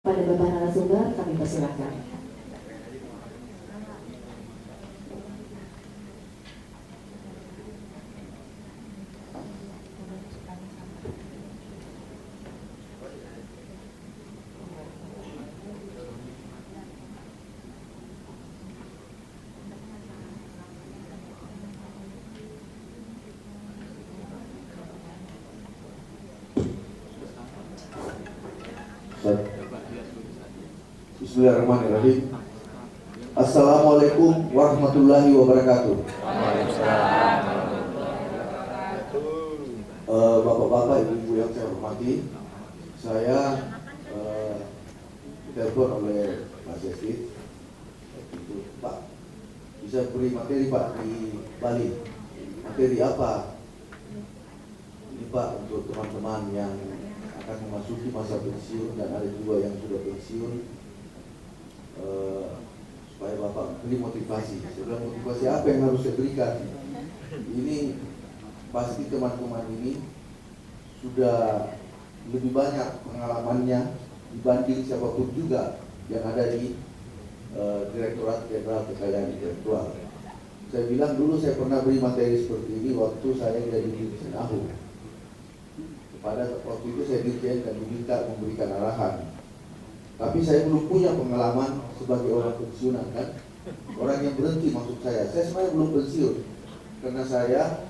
Pada Bapak narasumber kami persilakan. Bismillahirrahmanirrahim. Assalamualaikum warahmatullahi wabarakatuh. Bapak-bapak, ibu-ibu yang saya hormati, saya ditelepon oleh Pak Seskit. Pak, bisa beri materi Pak di Bali. Materi apa? Ini Pak untuk teman-teman yang akan memasuki masa pensiun dan ada juga yang sudah pensiun, supaya Bapak beri motivasi. Sebenarnya motivasi apa yang harus saya berikan? Ini pasti teman-teman ini sudah lebih banyak pengalamannya dibanding siapapun juga yang ada di Direktorat Jenderal Kekayaan Intelektual. Saya bilang dulu saya pernah beri materi seperti ini waktu saya jadi Dirjen AHU. Pada waktu itu saya dirjen dan diminta memberikan arahan. Tapi saya belum punya pengalaman sebagai orang pensiunan kan. Orang yang berhenti maksud saya sebenarnya belum pensiun. Karena saya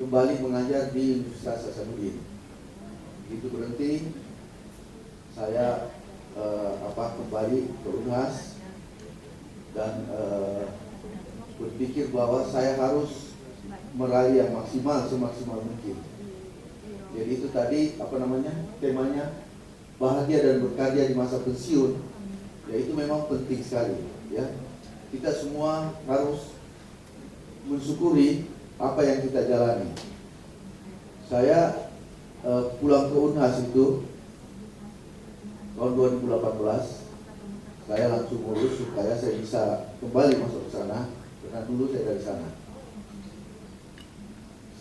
kembali mengajar di Universitas Hasanuddin. Begitu berhenti, saya kembali ke UNHAS dan berpikir bahwa saya harus meraih yang maksimal semaksimal mungkin. Jadi itu tadi temanya bahagia dan berkarya di masa pensiun, ya itu memang penting sekali ya. Kita semua harus mensyukuri apa yang kita jalani. Saya pulang ke UNHAS itu tahun 2018, saya langsung urus supaya saya bisa kembali masuk ke sana, karena dulu saya dari sana.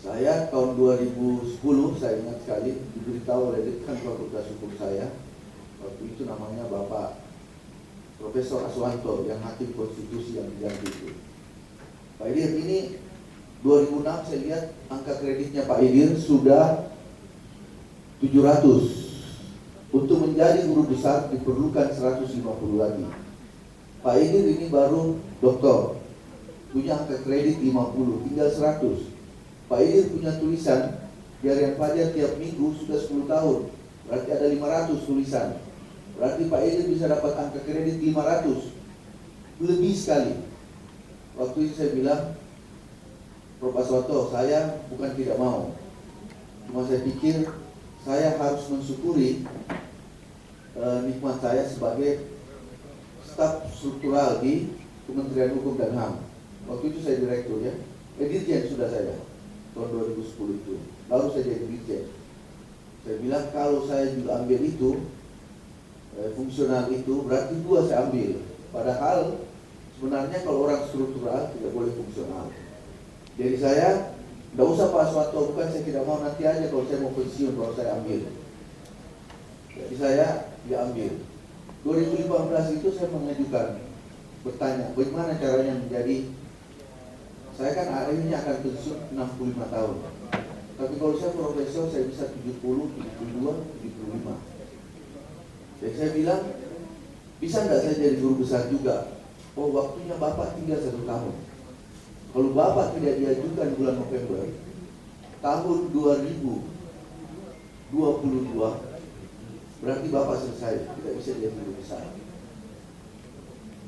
Saya tahun 2010, saya ingat sekali, diberitahu oleh dekan Fakultas Hukum saya, waktu itu namanya Bapak Profesor Aswanto, yang hakim konstitusi yang diganti itu. Pak Idir, ini 2006 saya lihat angka kreditnya Pak Idir sudah 700. Untuk menjadi guru besar diperlukan 150 lagi. Pak Idir ini baru doktor, punya angka kredit 50, tinggal 100. Pak Idir punya tulisan di Harian Fajar tiap minggu sudah 10 tahun. Berarti ada 500 tulisan. Berarti Pak Idir bisa dapat angka kredit 500. Lebih sekali. Waktu itu saya bilang, Prof. Aswanto, saya bukan tidak mau. Cuma saya pikir saya harus mensyukuri nikmat saya sebagai staf struktural di Kementerian Hukum dan HAM. Waktu itu saya direktur ya. Dirjen sudah saya. Tahun 2010 itu, lalu saya jadi dirjen. Saya bilang kalau saya juga ambil itu, fungsional itu, berarti 2 saya ambil. Padahal sebenarnya kalau orang struktural tidak boleh fungsional. Jadi saya, tidak usah Pak Aswanto, bukan saya tidak mau, nanti aja kalau saya mau pensiun baru saya ambil. Jadi saya ambil. 2015 itu saya mengajukan, bertanya, bagaimana caranya menjadi. Saya kan akhirnya akan pensiun 65 tahun. Tapi kalau saya profesor, saya bisa 70, 72, 75. Jadi saya bilang, bisa nggak saya jadi guru besar juga? Oh, waktunya Bapak tinggal 1 tahun. Kalau Bapak tidak diajukan bulan November, tahun 2022, berarti Bapak selesai, tidak bisa jadi guru besar.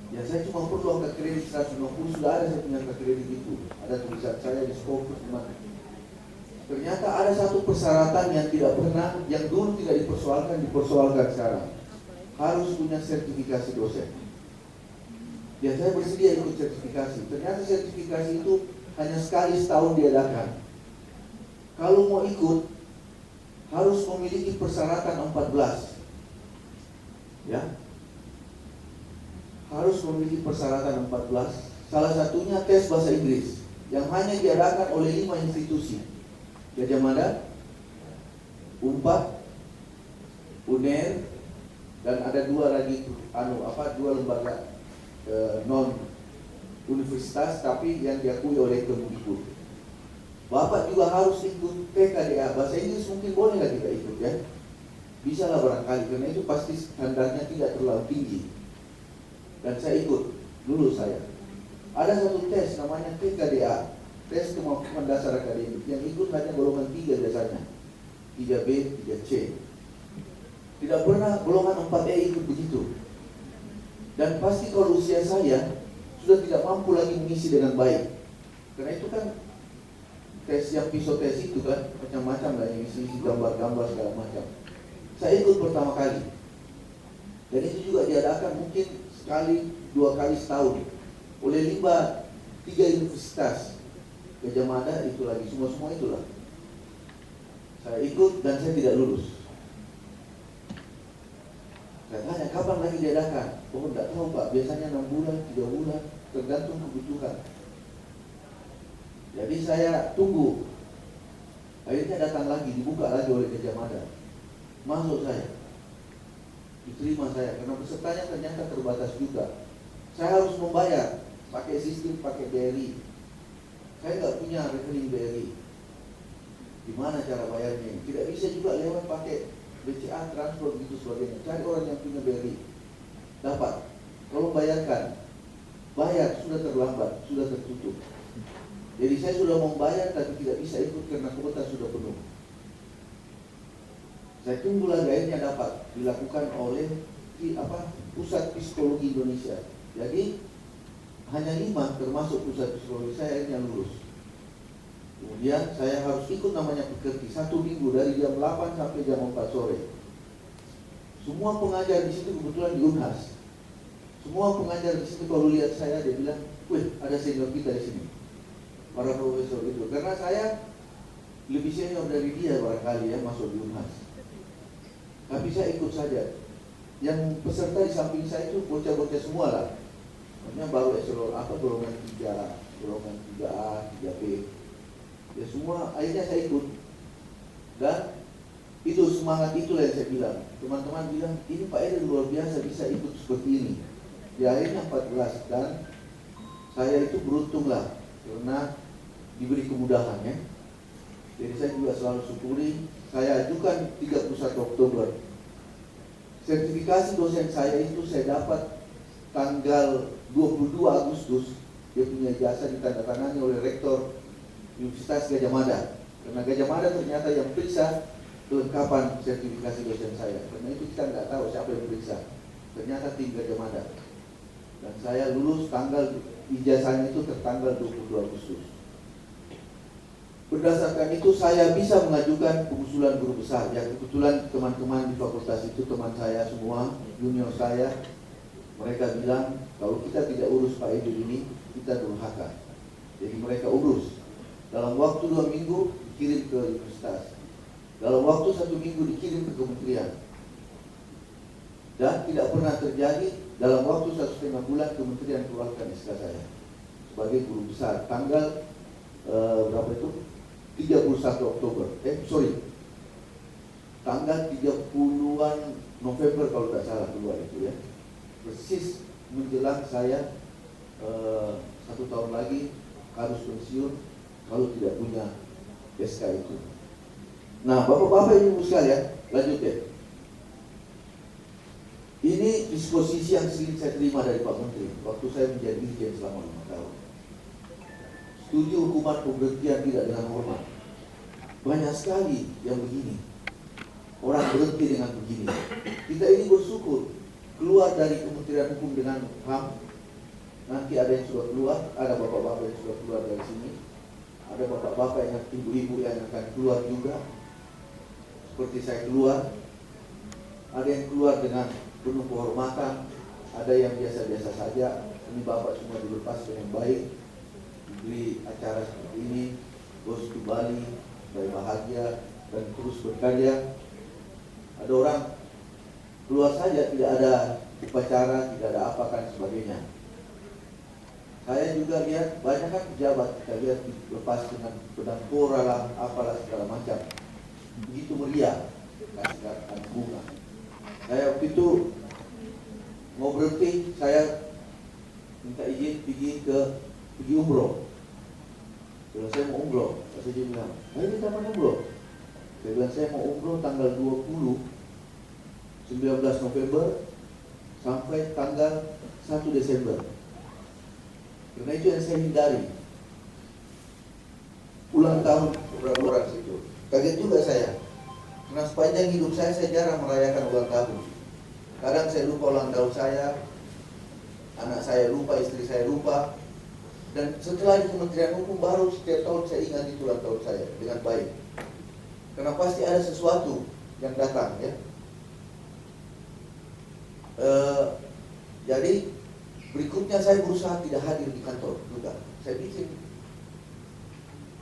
Ya saya cuma perlu angka kredit 150, sudah ada saya punya angka kredit itu. Ada tulisan saya di Scopus dimana. Ternyata ada satu persyaratan yang tidak pernah, yang dulu tidak dipersoalkan sekarang. Harus punya sertifikasi dosen. Ya saya bersedia ikut sertifikasi. Ternyata sertifikasi itu hanya sekali setahun diadakan. Kalau mau ikut, harus memiliki persyaratan 14. Ya, harus memiliki persyaratan 14. Salah satunya tes bahasa Inggris yang hanya diadakan oleh 5 institusi. Gajah Mada, UNPAD, UNER, dan ada dua lagi dua lembaga non universitas tapi yang diakui oleh Kemdikbud. Bapak juga harus ikut TKDA. Bahasa Inggris mungkin boleh lah kita ikut ya. Bisa lah barangkali, karena itu pasti standarnya tidak terlalu tinggi. Dan saya ikut, lulus saya. Ada satu tes namanya TKDA, tes kemampuan dasar akademik, yang ikut hanya golongan 3 biasanya, 3B, 3C. Tidak pernah golongan 4E ikut begitu. Dan pasti kalau usia saya sudah tidak mampu lagi mengisi dengan baik. Karena itu kan tes yang pisotes itu kan macam-macam lah, yang isi gambar-gambar segala macam. Saya ikut pertama kali. Dan itu juga diadakan mungkin sekali, 2 kali setahun oleh 3 universitas. Gajah Mada itu lagi, semua itulah. Saya ikut dan saya tidak lulus. Saya tanya, kapan lagi diadakan? Oh, tidak tahu Pak, biasanya 6 bulan, 3 bulan, tergantung kebutuhan. Jadi saya tunggu. Akhirnya datang lagi, dibuka lagi oleh Gajah Mada. Masuk saya, diterima saya, karena pesertanya ternyata terbatas juga. Saya harus membayar, pakai sistem, pakai BRI. Saya nggak punya rekening BRI. Gimana cara bayarnya? Tidak bisa juga lewat pakai BCA, transfer, gitu sebagainya. Cari orang yang punya BRI. Dapat. Kalau bayarkan, bayar, sudah terlambat, sudah tertutup. Jadi saya sudah mau bayar tapi tidak bisa ikut karena kuota sudah penuh. Saya tunggu lagi, akhirnya dapat dilakukan oleh Pusat Psikologi Indonesia. Jadi hanya 5 termasuk Pusat Psikologi, saya akhirnya lulus. Kemudian saya harus ikut namanya pekerti 1 minggu dari jam 8 sampai jam 4 sore. Semua pengajar di situ kebetulan di Unhas. Semua pengajar di situ kalau lihat saya dia bilang, "Wih, ada senior kita di sini." Para profesor itu, karena saya lebih senior dari dia barangkali ya masuk di Unhas. Tapi saya ikut saja. Yang peserta di samping saya itu bocah-bocah semua lah. Maksudnya baru eselon golongan 3, golongan 3A, 3B. Ya semua akhirnya saya ikut. Dan itu semangat itulah yang saya bilang. Teman-teman bilang, ini Pak Eden luar biasa bisa ikut seperti ini. Ya akhirnya 14 dan saya itu beruntung lah karena diberi kemudahan ya. Jadi saya juga selalu syukuri. Saya ajukan 31 Oktober. Sertifikasi dosen saya itu saya dapat tanggal 22 Agustus. Dia punya jasa ditandatangani oleh Rektor Universitas Gajah Mada. Karena Gajah Mada ternyata yang periksa kelengkapan sertifikasi dosen saya. Karena itu kita nggak tahu siapa yang periksa. Ternyata tim Gajah Mada. Dan saya lulus ijazahnya itu tertanggal 22 Agustus. Berdasarkan itu saya bisa mengajukan pengusulan guru besar. Yang kebetulan teman-teman di fakultas itu teman saya semua, junior saya. Mereka bilang kalau kita tidak urus Pak Edi ini, kita durhaka. Jadi mereka urus. Dalam waktu 2 minggu dikirim ke universitas. Dalam waktu 1 minggu dikirim ke kementerian. Dan tidak pernah terjadi dalam waktu 1,5 bulan kementerian keluarkan SK saya sebagai guru besar. Tanggal berapa itu? 31 Oktober. Tanggal 30-an November kalau tidak salah keluar itu ya. Persis menjelang saya 1 tahun lagi harus pensiun kalau tidak punya SK itu. Nah, Bapak-bapak Ibu sekalian, lanjut ya. Ini disposisi yang sering saya terima dari Pak Menteri waktu saya menjadi dirjen selama 5 tahun. Setuju hukuman pemberhentian tidak dengan hormat. Banyak sekali yang begini. Orang berhenti dengan begini. Kita ini bersyukur keluar dari Kementerian Hukum dengan HAM. Nanti ada yang sudah keluar, ada bapak-bapak yang sudah keluar dari sini. Ada bapak-bapak yang ibu-ibu yang akan keluar juga. Seperti saya keluar. Ada yang keluar dengan penuh kehormatan. Ada yang biasa-biasa saja. Ini bapak semua dilepas dengan baik. Diberi acara seperti ini, goes to Bali, supaya bahagia dan terus berkarya. Ada orang keluar saja, tidak ada upacara, tidak ada apa kan sebagainya. Saya juga lihat banyak kan pejabat, kita lihat dilepas dengan pedang pora lah, apalah segala macam. Begitu meriah, kasih bunga. Saya waktu itu mau berhenti, saya minta izin pergi umroh. Kalau saya mau umroh, saya bilang, ayo kita mau umroh. Saya bilang saya mau umroh tanggal 19 November sampai tanggal 1 Desember. Karena itu yang saya hindari. Ulang tahun orang itu. Kaget juga saya. Karena sepanjang hidup saya jarang merayakan ulang tahun. Kadang saya lupa ulang tahun saya, anak saya lupa, istri saya lupa. Dan setelah di Kementerian Hukum baru setiap tahun saya ingat itu ulang tahun saya dengan baik. Karena pasti ada sesuatu yang datang ya. Jadi berikutnya saya berusaha tidak hadir di kantor juga. Saya bikin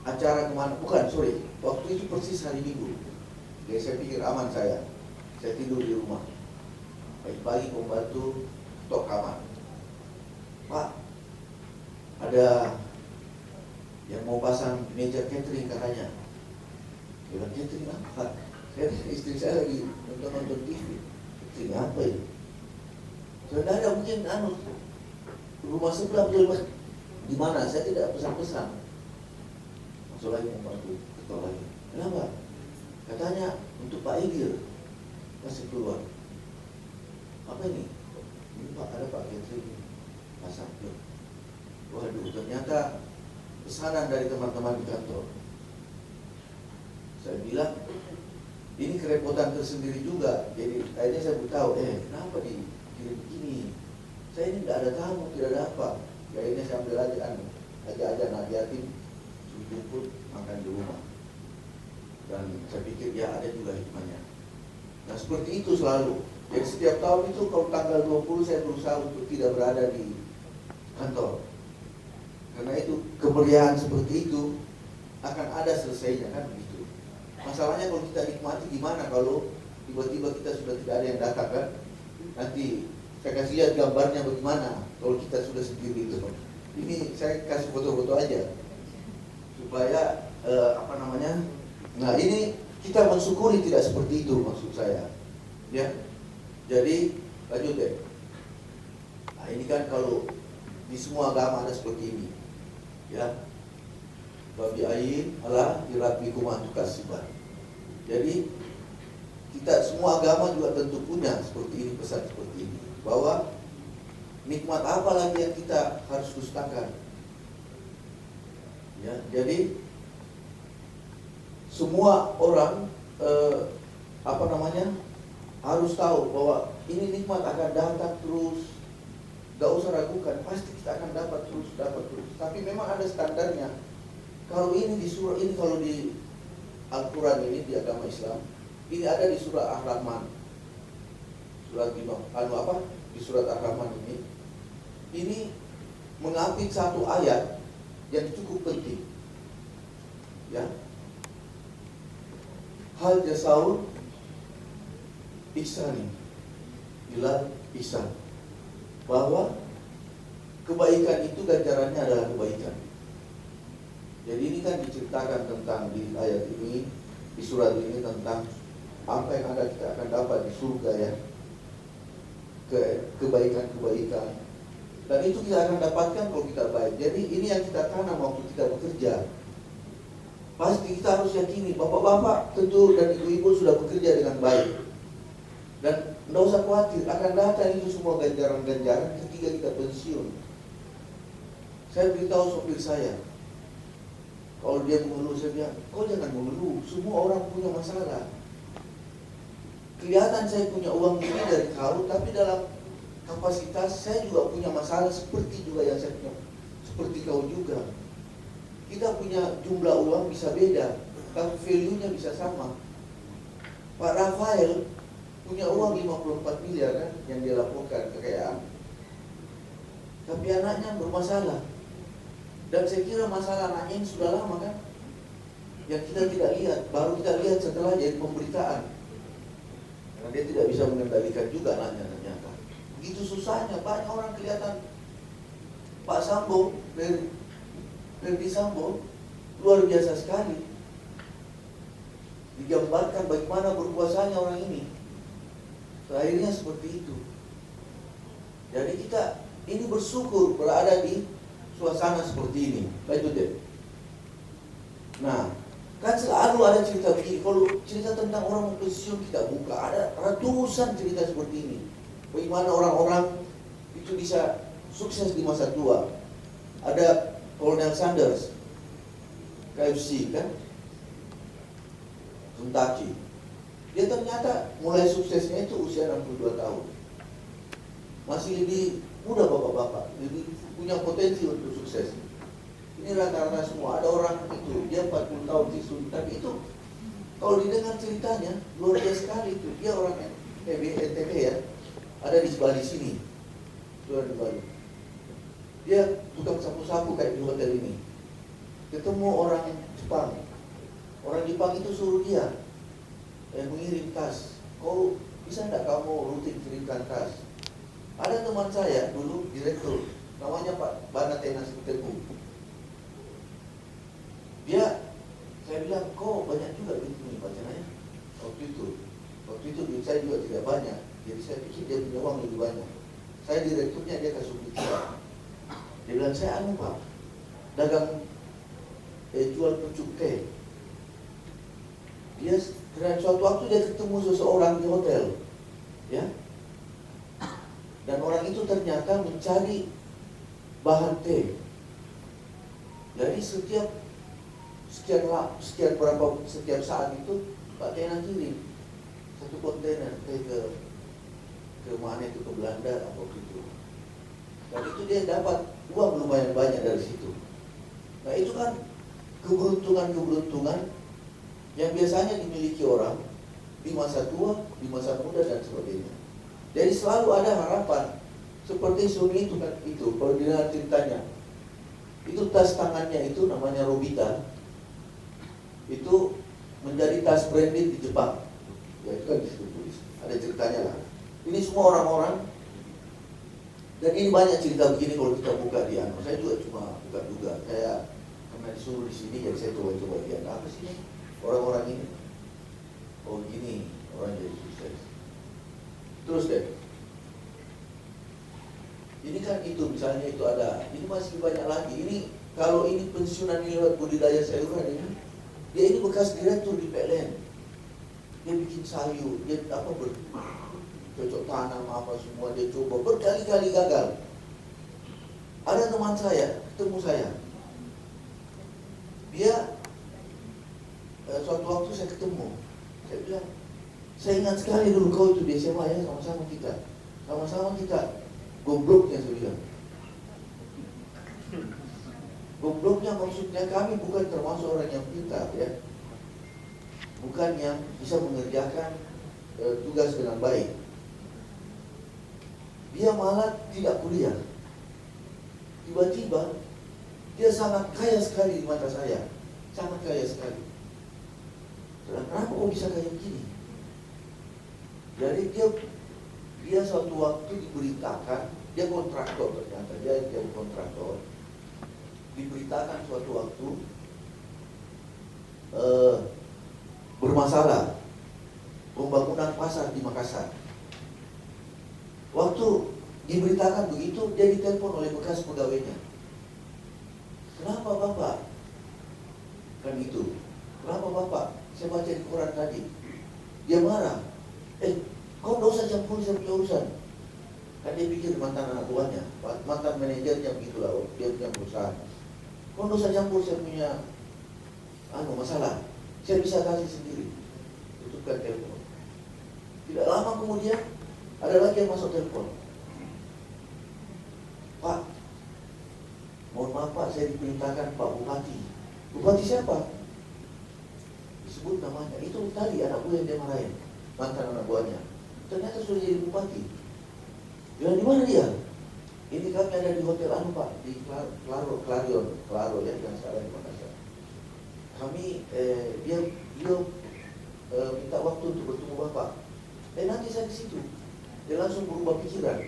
acara kemana, waktu itu persis hari Minggu. Jadi saya pikir aman saya tidur di rumah. Pagi-pagi pembantu tok kamar, Pak, ada yang mau pasang meja catering katanya. Dia bilang, catering apa? Istri saya lagi nonton TV. Catering apa ini? Sudah ada mungkin rumah sebelah betul di mana? Saya tidak pesan-pesan. Masuk lagi membantu ketua lagi. Kenapa? Katanya untuk Pak Egil masih keluar. Apa ini? Ini Pak, ada Pak catering pasang. Waduh, ternyata pesanan dari teman-teman di kantor. Saya bilang, ini kerepotan tersendiri juga. Jadi akhirnya saya beritahu, kenapa dikirim begini? Saya ini tidak ada tamu, tidak ada apa. Ya akhirnya saya ambil aja anak yatim, jemput makan di rumah. Dan saya pikir ya ada juga hikmahnya. Nah seperti itu selalu. Jadi setiap tahun itu kalau tanggal 20 saya berusaha untuk tidak berada di kantor. Karena itu kemeriahan seperti itu akan ada selesainya kan begitu. Masalahnya kalau kita nikmati gimana kalau tiba-tiba kita sudah tidak ada yang datang kan? Nanti saya kasih lihat gambarnya bagaimana kalau kita sudah sendiri itu. Ini saya kasih foto-foto aja supaya Nah ini kita mensyukuri tidak seperti itu maksud saya. Ya, jadi lanjut deh. Nah ini kan kalau di semua agama ada seperti ini. Ya, babi ain ala irabikum antukasiban. Jadi kita semua agama juga tentu punya seperti ini, pesan seperti ini, bahwa nikmat apa lagi yang kita harus dustakan. Ya, jadi semua orang harus tahu bahwa ini nikmat akan datang terus. Gak usah ragukan, pasti kita akan dapat terus. Tapi memang ada standarnya. Kalau ini di surah ini, kalau di Al-Quran ini di agama Islam, ini ada di surah Ar-Rahman. Di surat Ar-Rahman ini mengapit satu ayat yang cukup penting. Ya. Hal jasaul ihsani ila ihsan. Bahwa kebaikan itu ganjarannya adalah kebaikan. Jadi ini kan diceritakan tentang di ayat ini, di surat ini tentang apa yang kita akan dapat di surga ya. Kebaikan-kebaikan. Dan itu kita akan dapatkan kalau kita baik. Jadi ini yang kita tanam waktu kita bekerja. Pasti kita harus yakini, bapak-bapak tentu dan ibu-ibu sudah bekerja dengan baik. Dan tidak usah khawatir, akan datang itu semua ganjaran-ganjaran ketika kita pensiun. Saya beritahu sopir saya, kalau dia mengeluh, saya bilang, kau jangan mengeluh, semua orang punya masalah. Kelihatan saya punya uang lebih dari kau, tapi dalam kapasitas saya juga punya masalah seperti juga yang saya punya, seperti kau juga. Kita punya jumlah uang bisa beda, tapi value-nya bisa sama. Pak Rafael punya uang 54 miliar kan yang dia laporkan kekayaan. Tapi anaknya bermasalah. Dan saya kira masalah anaknya ini sudah lama kan, yang kita tidak lihat, baru kita lihat setelah jadi pemberitaan. Karena dia tidak bisa mengendalikan juga anaknya ternyata. Begitu susahnya, banyak orang kelihatan. Pak Sambo, Ferdi Sambo, luar biasa sekali. Digambarkan bagaimana berkuasanya orang ini. Akhirnya seperti itu. Jadi kita ini bersyukur berada di suasana seperti ini. Baik itu deh. Nah, kan selalu ada cerita begini. Kalau cerita tentang orang pensiun kita buka, ada ratusan cerita seperti ini. Bagaimana orang-orang itu bisa sukses di masa tua. Ada Colonel Sanders, KFC kan, Kentucky. Dia ternyata mulai suksesnya itu usia 62 tahun. Masih lebih muda bapak-bapak, lebih punya potensi untuk sukses. Ini rata-rata semua. Ada orang itu, dia 40 tahun siswa, tapi itu kalau didengar ceritanya luar biasa sekali itu. Dia orang NTB ya, ada di Bali sini, luar di Bali. Dia tukang sapu-sapu kayak di hotel ini. Ketemu orang Jepang. Orang Jepang itu suruh dia mengirim tas. Kau bisa enggak kamu rutin kirimkan tas? Ada teman saya dulu direktur, namanya Pak Banatenas Teguh. Saya bilang, kok banyak juga duit punya pacarnya. Waktu itu duit saya juga tidak banyak. Jadi saya pikir dia punya uang lebih banyak. Saya direkturnya, dia kasih duit saya. Dia bilang, saya Pak, dagang jual pucuk teh. Dia suatu waktu dia ketemu seseorang di hotel, ya. Dan orang itu ternyata mencari bahan teh. Jadi setiap saat itu Pak Tena kirim satu kontainer teh ke mana itu, ke Belanda atau gitu. Dan itu dia dapat uang lumayan banyak dari situ. Nah itu kan keberuntungan yang biasanya dimiliki orang di masa tua, di masa muda dan sebagainya. Jadi selalu ada harapan. Seperti Suni itu kan itu, kalau dengar ceritanya, itu tas tangannya itu namanya Robita, itu menjadi tas branded di Jepang. Ya itu kan ditulis, ada ceritanya lah. Ini semua orang-orang, dan ini banyak cerita begini kalau kita buka di Ano. Saya juga cuma buka juga. Saya karena disuruh di sini, jadi saya coba-coba lihat apa sih orang-orang ini. Oh gini orang jadi sukses. Terus deh. Ini kan itu misalnya itu ada. Ini masih banyak lagi. Ini kalau ini pensiunan lewat budidaya sayuran ini, dia ini bekas direktur di PLN. Dia bikin sayur, dia cocok tanam apa semua dia coba, berkali-kali gagal. Ada teman saya, ketemu saya. Dia suatu waktu saya ketemu, saya bilang, saya ingat sekali dulu kau itu di SMA ya, sama-sama kita gobloknya, saya bilang. Gobloknya maksudnya kami bukan termasuk orang yang pintar ya, bukan yang bisa mengerjakan tugas dengan baik. Dia malah tidak kuliah. Tiba-tiba dia sangat kaya sekali di mata saya, sangat kaya sekali. Kenapa kok bisa kayak begini? Jadi dia suatu waktu diberitakan, dia kontraktor ternyata, dia kontraktor. Diberitakan suatu waktu bermasalah pembangunan pasar di Makassar. Waktu diberitakan begitu, dia ditelepon oleh bekas pegawainya. Kenapa Bapak? Kan itu. Kenapa Bapak? Saya baca di koran tadi. Dia marah. Kau tidak usah campur saya punya urusan. Kan dia pikir mantan anak buahnya, mantan manajernya begitulah, dia punya perusahaan. Kau tidak usah campur saya punya masalah. Saya bisa kasih sendiri. Tutupkan telepon. Tidak lama kemudian ada lagi yang masuk telepon. Pak, mohon maaf Pak, saya diperintahkan Pak Bupati. Bupati siapa? Disebut namanya. Itu tadi anak buah yang dia marahin, mantan anak buahnya. Ternyata sudah jadi bupati. Bilang di mana dia? Ini kami ada di hotel Pak, di Claro ya, yang sekarang di Makassar. Kami dia minta waktu untuk bertemu Bapak. Nanti saya di situ. Dia langsung berubah pikiran.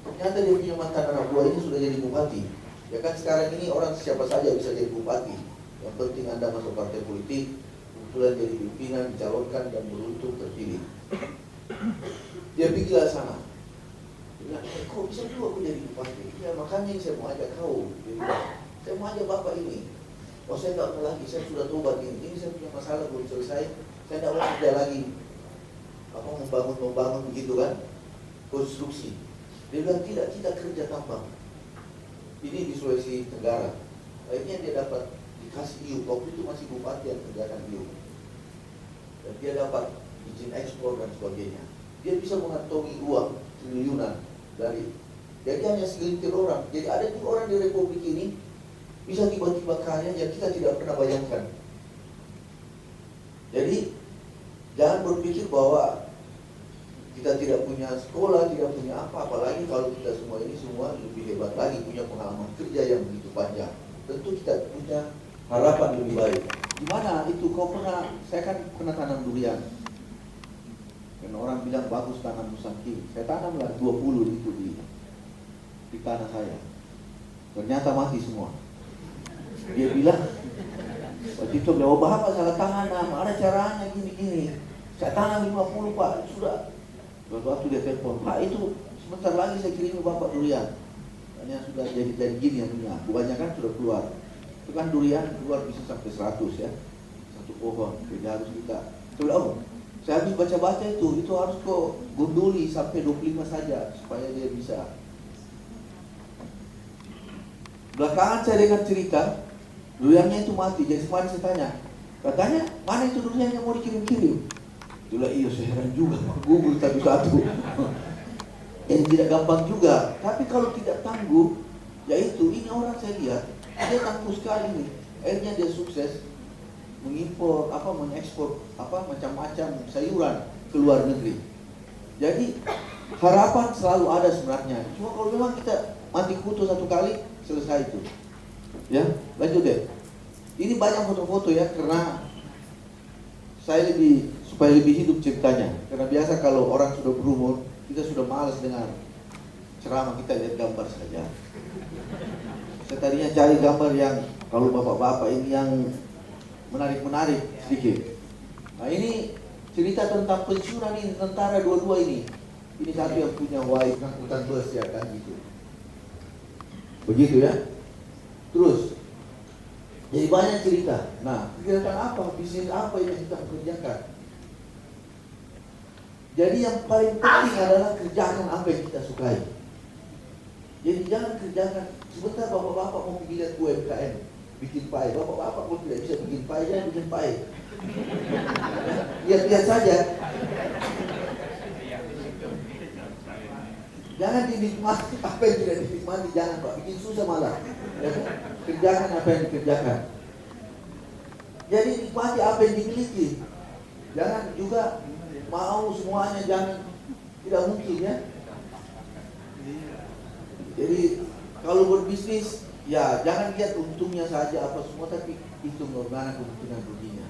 Ternyata dia punya mantan anak buah ini sudah jadi bupati. Ya kan sekarang ini orang siapa saja bisa jadi bupati. Yang penting Anda masuk partai politik, kebetulan jadi pimpinan, dicalonkan dan beruntung terpilih. Dia pikirlah sana. Dia bilang, kau bisa juga aku jadi bupati. Ya makanya saya mau ajak kau. Dia bilang, saya mau ajak bapak ini. Oh saya tidak mau lagi, saya sudah tobat ini saya punya masalah belum selesai. Saya tidak mau kerja lagi. Apa membangun begitu kan? Konstruksi. Dia bilang tidak, kita kerja tambang. Ini di Sulawesi Tenggara. Akhirnya dia dapat dikasih IU. Waktu itu masih bupati yang kerjakan IU. Dan dia dapat izin ekspor dan sebagainya. Dia bisa mengantongi uang triliunan dari. Jadi hanya segelintir orang. Jadi ada juga orang di Republik ini bisa tiba-tiba kaya yang kita tidak pernah bayangkan. Jadi jangan berpikir bahwa kita tidak punya sekolah, tidak punya apa, apalagi kalau kita semua ini semua lebih hebat lagi, punya pengalaman kerja yang begitu panjang. Tentu kita punya harapan lebih baik. Gimana itu? Kau pernah, saya kan pernah tanam durian. Dan orang bilang bagus tanam musangking. Saya tanamlah 20 itu di tanah saya. Ternyata mati semua. Dia bilang, waktu itu bilang, oh bapak salah tanam, ada caranya gini-gini. Saya tanam 50 pak, sudah. Waktu dia telepon, Pak itu sebentar lagi saya kirim ke bapak durian. Hanya sudah jadi gini yang punya. Kebanyakan sudah keluar. Itu kan durian keluar bisa sampai 100 ya. Satu pohon. Jadi harus kita. Saya bilang, oh, saya habis baca-baca itu harus kok gunduli sampai 25 saja supaya dia bisa. Belakangan saya dengar cerita duriannya itu mati. Jadi kemarin saya tanya, katanya mana itu durian yang mau dikirim-kirim? Itulah iya, saya heran juga, gugur satu-satu. Yang tidak gampang juga. Tapi kalau tidak tangguh, yaitu ini orang saya lihat, dia tangguh sekali nih. Akhirnya dia sukses mengimpor, mengekspor macam-macam sayuran ke luar negeri. Jadi harapan selalu ada sebenarnya. Cuma kalau memang kita mati kutu satu kali, selesai itu. Ya, lanjut deh. Ini banyak foto-foto ya, karena saya supaya lebih hidup ceritanya. Karena biasa kalau orang sudah berumur, kita sudah malas dengan ceramah, kita lihat gambar saja. Saya tadinya cari gambar yang kalau bapak-bapak ini yang menarik-menarik sedikit. Nah ini cerita tentang pensiunan ini, tentara dua-dua ini. Ini satu yang punya wife angkutan bus ya kan gitu. Begitu ya. Terus jadi banyak cerita. Nah, kegiatan apa, bisnis apa yang kita kerjakan? Jadi yang paling penting adalah kerjakan apa yang kita sukai. Jadi jangan kerjakan. Sebentar bapak-bapak mau pergi lihat UMKM, bikin pie. Bapak-bapak pun tidak bisa bikin pie, jangan bikin pie. Lihat-lihat saja. Jangan dinikmati apa yang tidak dinikmati, jangan Pak. Bikin susah malah. Ya, kerjakan apa yang dikerjakan. Jadi nikmati apa yang dimiliki. Jangan juga mau semuanya, jangan, tidak mungkin ya. Jadi kalau berbisnis ya jangan lihat untungnya saja apa semua, tapi hitung bagaimana kemungkinan ruginya.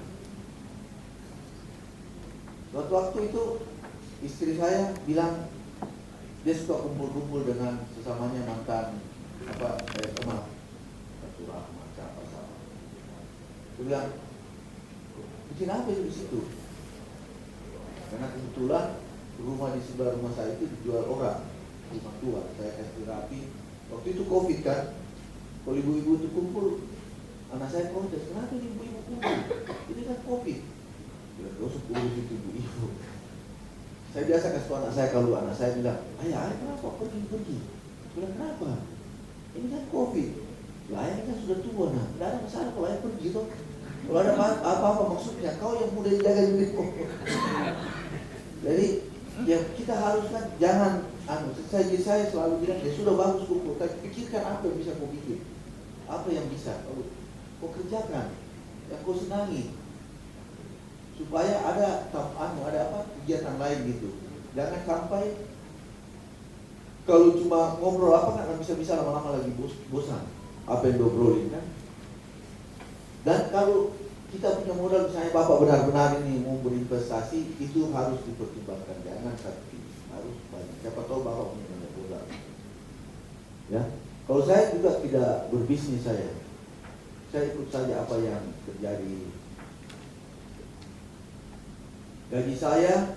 Suatu waktu itu istri saya bilang dia suka kumpul-kumpul dengan sesamanya mantan teman satu rahmat apa-apa. Dia bilang, bikin apa itu di situ? Karena kebetulan rumah di sebelah rumah saya itu dijual orang, rumah tua. Saya kasih terapi. Waktu itu COVID kan, kalau ibu-ibu itu kumpul, anak saya protes, kenapa ibu-ibu kumpul? Ini kan COVID. Bila terus urus itu ibu-ibu. Saya biasa kasih anak saya, kalau anak saya bilang, ayah kenapa pergi-pergi? Bilang kenapa? Ini kan COVID. Lah ini kan sudah tua, nah tidak ada masalah kalau ayah pergi toh. Kalau ada apa-apa maksudnya, kau yang mudah dijaga dirimu. Jadi ya kita harus kan jangan saya selalu bilang ya sudah bagus kumpul, tapi pikirkan apa yang bisa kau bikin, apa yang bisa kau kerjakan, yang kau senangi, supaya ada kegiatan lain gitu. Jangan sampai kalau cuma ngobrol apa kan bisa lama-lama lagi bosan apa yang diobrolin kan. Dan kalau kita punya modal, misalnya bapak benar-benar ini mau berinvestasi, itu harus dipertimbangkan, jangan satu, harus banyak. Siapa tahu bapak punya banyak modal. Ya, kalau saya juga tidak berbisnis saya ikut saja apa yang terjadi. Gaji saya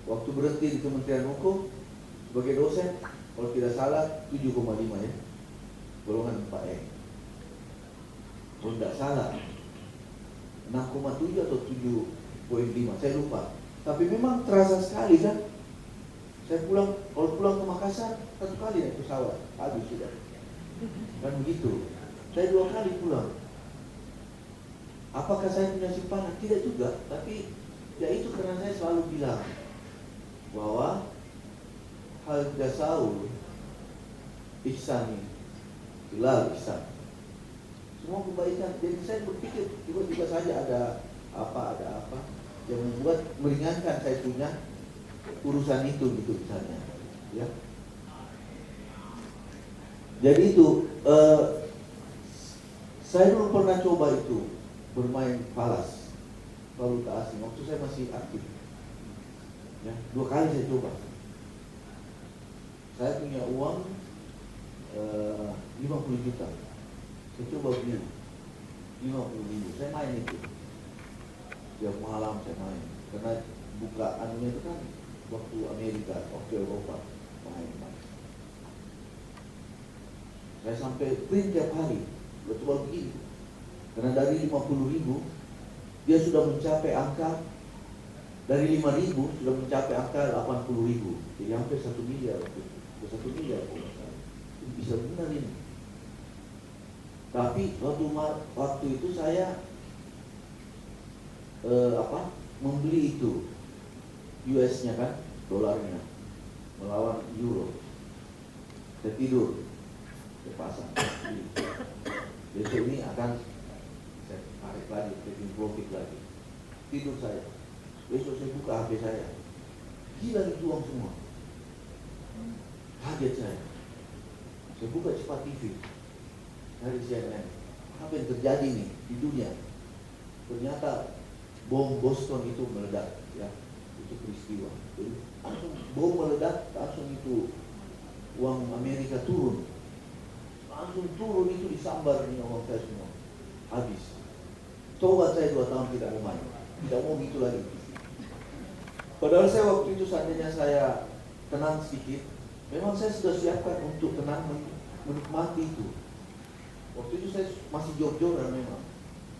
waktu berhenti di Kementerian Hukum sebagai dosen, kalau tidak salah 7,5 ya, golongan 4M. Kalau tidak salah 6,7 atau 7,5, saya lupa. Tapi memang terasa sekali kan. Saya pulang, kalau pulang ke Makassar, 1 kali naik pesawat, habis sudah. Kan begitu. Saya 2 kali pulang. Apakah saya punya simpanan? Tidak juga, tapi ya itu karena saya selalu bilang bahwa hal jasaul ihsani hilal ihsan, semua kebaikan. Jadi saya berpikir tiba-tiba saja ada apa yang membuat meringankan saya punya urusan itu gitu misalnya ya. Jadi itu saya dulu pernah coba itu bermain falas valuta asing waktu saya masih aktif ya, 2 kali saya coba. Saya punya uang 50 juta, saya coba beli 50.000, saya main itu tiap malam, saya main karena buka anunya itu kan waktu Amerika, waktu Eropa, main. Saya sampai print tiap hari, coba begini. Karena dari 50.000 dia sudah mencapai angka, dari 5.000 sudah mencapai angka 80.000, jadi hampir 1 miliar waktu itu. 1 miliar bisa benar ini. Tapi waktu itu saya membeli itu US-nya kan, dolarnya melawan euro. Saya tidur, saya pasang. Besok ini akan saya tarik lagi, taking profit lagi. Tidur saya. Besok saya buka HP saya, gila itu uang semua. Kaget saya. Saya buka cepat TV dari CNN. Apa yang terjadi nih di dunia? Ternyata bom Boston itu meledak, ya. Itu peristiwa. Jadi langsung bom meledak, langsung itu uang Amerika turun. Langsung turun itu disambar dengan uang saya semua. Habis. Coba saya 2 tahun tidak mau main. Tidak mau gitu lagi. Padahal saya waktu itu seandainya saya tenang sedikit, memang saya sudah siapkan untuk tenang menikmati itu. Waktu itu saya masih jor-joran memang.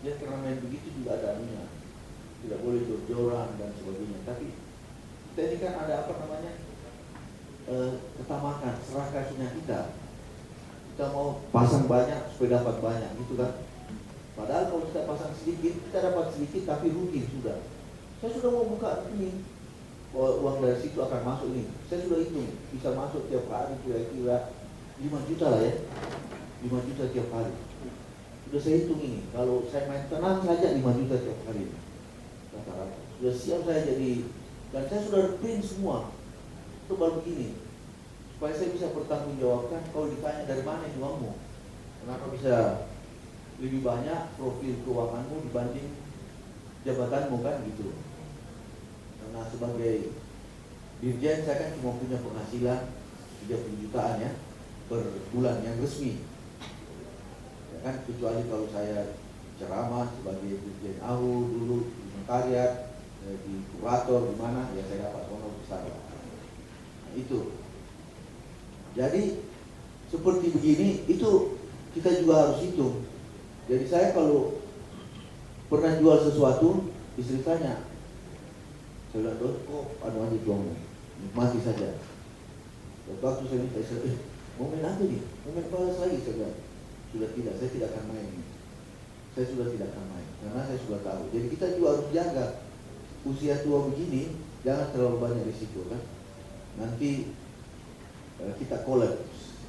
Ya karena main begitu juga ada anunya. Tidak boleh jor-joran dan sebagainya. Tapi kita ini kan ada ketamakan, serakahnya kita. Kita mau pasang banyak supaya dapat banyak, gitu kan. Padahal kalau kita pasang sedikit, kita dapat sedikit tapi rugi sudah. Saya sudah mau buka ini, uang dari situ akan masuk ini. Saya sudah hitung, bisa masuk tiap hari kira-kira 5 juta lah ya. 5 juta tiap hari. Sudah saya hitung ini, kalau saya main tenang saja 5 juta tiap hari. Rata-rata. Sudah siap saya jadi, dan saya sudah print semua. Coba begini, supaya saya bisa bertanggungjawabkan kalau ditanya dari mana uangmu, kenapa bisa lebih banyak profil keuanganmu dibanding jabatanmu kan gitu. Karena sebagai dirjen saya kan cuma punya penghasilan 30 jutaan ya per bulan yang resmi. Ya kan, kecuali kalau saya ceramah sebagai dirjen AHU dulu di Mentariat, di kurator di mana ya saya dapat honor besar. Nah, itu. Jadi seperti begini itu kita juga harus hitung. Jadi saya kalau pernah jual sesuatu, istri tanya, saya bilang, kok anu aja jualmu, nikmati saja. Waktu saya minta, mau main apa nih? Mau main balas lagi? Saya bilang, sudah tidak, saya tidak akan main. Saya sudah tidak akan main, karena saya sudah tahu. Jadi kita juga harus jaga usia tua begini, jangan terlalu banyak risiko kan. Nanti kita kolaps,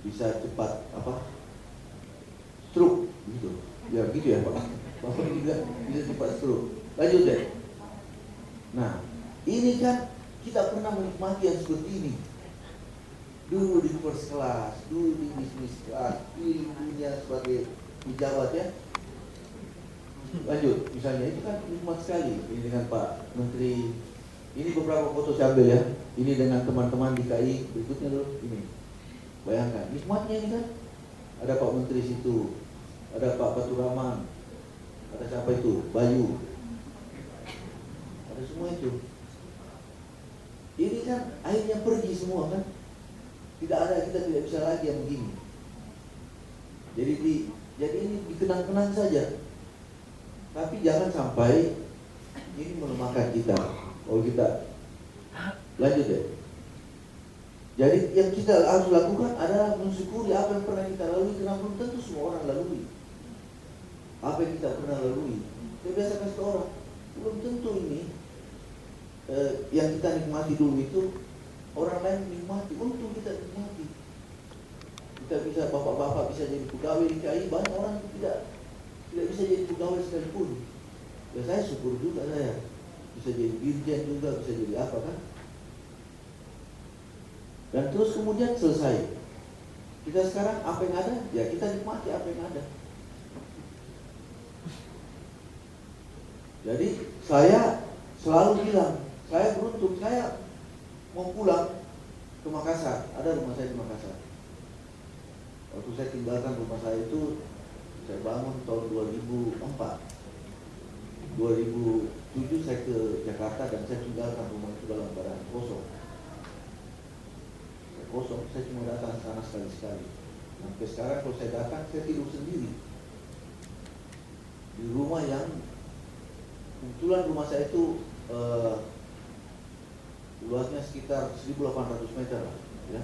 bisa cepat stroke gitu. Ya gitu ya Pak. Bapak juga bisa cepat stroke. Lanjut deh. Nah, ini kan kita pernah menikmati yang seperti ini. Dulu di first class, dulu di business class, di dunia sebagai pejabat ya. Lanjut, misalnya itu kan nikmat sekali. Ini dengan Pak Menteri. Ini beberapa foto saya ambil ya. Ini dengan teman-teman di KI. Berikutnya dulu ini. Bayangkan, nikmatnya ini kan. Ada Pak Menteri situ, ada Pak Paturaman, ada siapa itu, Bayu, ada semua itu. Ini kan akhirnya pergi semua kan. Kita tidak bisa lagi yang begini. Jadi ini dikenang-kenang saja. Tapi jangan sampai ini melemahkan kita. Kalau kita lanjut deh. Jadi yang kita harus lakukan adalah mensyukuri apa yang pernah kita lalui, karena belum tentu semua orang lalui apa yang kita pernah lalui. Saya biasa kasih orang, belum tentu ini yang kita nikmati dulu itu orang lain nikmati. Untung kita nikmati. Kita bisa, bapak-bapak bisa jadi pegawai di KAI, banyak orang tidak bisa jadi pegawai sekalipun. Ya saya syukur juga, saya bisa jadi dirjen juga, bisa jadi apa kan. Dan terus kemudian selesai. Kita sekarang apa yang ada, ya kita nikmati apa yang ada. Jadi saya selalu bilang, saya beruntung, saya mau pulang ke Makassar. Ada rumah saya di Makassar. Waktu saya tinggalkan rumah saya itu, saya bangun tahun 2004. 2007 saya ke Jakarta dan saya tinggalkan rumah itu dalam keadaan kosong. Saya cuma datang sana sekali-sekali. Sampai sekarang kalau saya datang, saya tidur sendiri di rumah yang kebetulan rumah saya itu luasnya sekitar 1.800 meter lah, ya.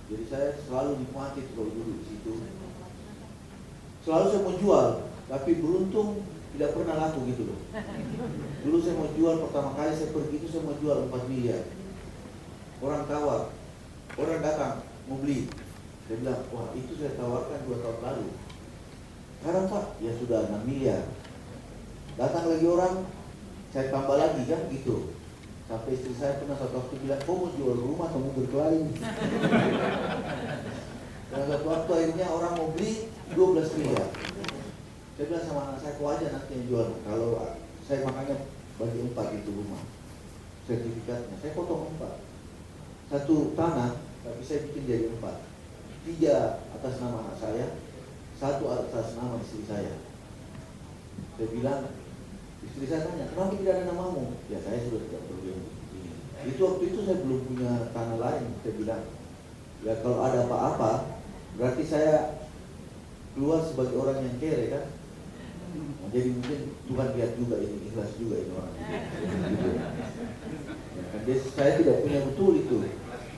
Jadi saya selalu nikmati kalau duduk di situ. Selalu saya mau jual, tapi beruntung tidak pernah laku gitu loh. Dulu saya mau jual, pertama kali saya pergi itu saya mau jual 4 miliar. Orang tawar, orang datang mau beli. Saya bilang, wah itu saya tawarkan 2 tahun lalu. Sekarang Pak, ya sudah 6 miliar. Datang lagi orang, saya tambah lagi kan gitu. Sampai istri saya pernah satu waktu bilang, kok mau jual rumah atau mau berkelahi? Dan satu waktu akhirnya orang mau beli 12 miliar. Saya bilang sama anak saya, kok aja nanti yang jual. Kalau saya makanya bagi 4 itu rumah sertifikatnya, saya potong 4. 1 tanah, tapi saya bikin jadi 4. 3 atas nama anak saya, 1 atas nama istri saya. Saya bilang, istri saya tanya, kenapa tidak ada namamu? Ya saya sudah tidak perlu yang begini. Itu waktu itu saya belum punya tanah lain. Saya bilang, ya kalau ada apa-apa, berarti saya keluar sebagai orang yang kere kan. Nah, jadi mungkin Tuhan lihat juga ini, ikhlas juga ini orang ini. Gitu. Ya, kan, saya tidak punya betul itu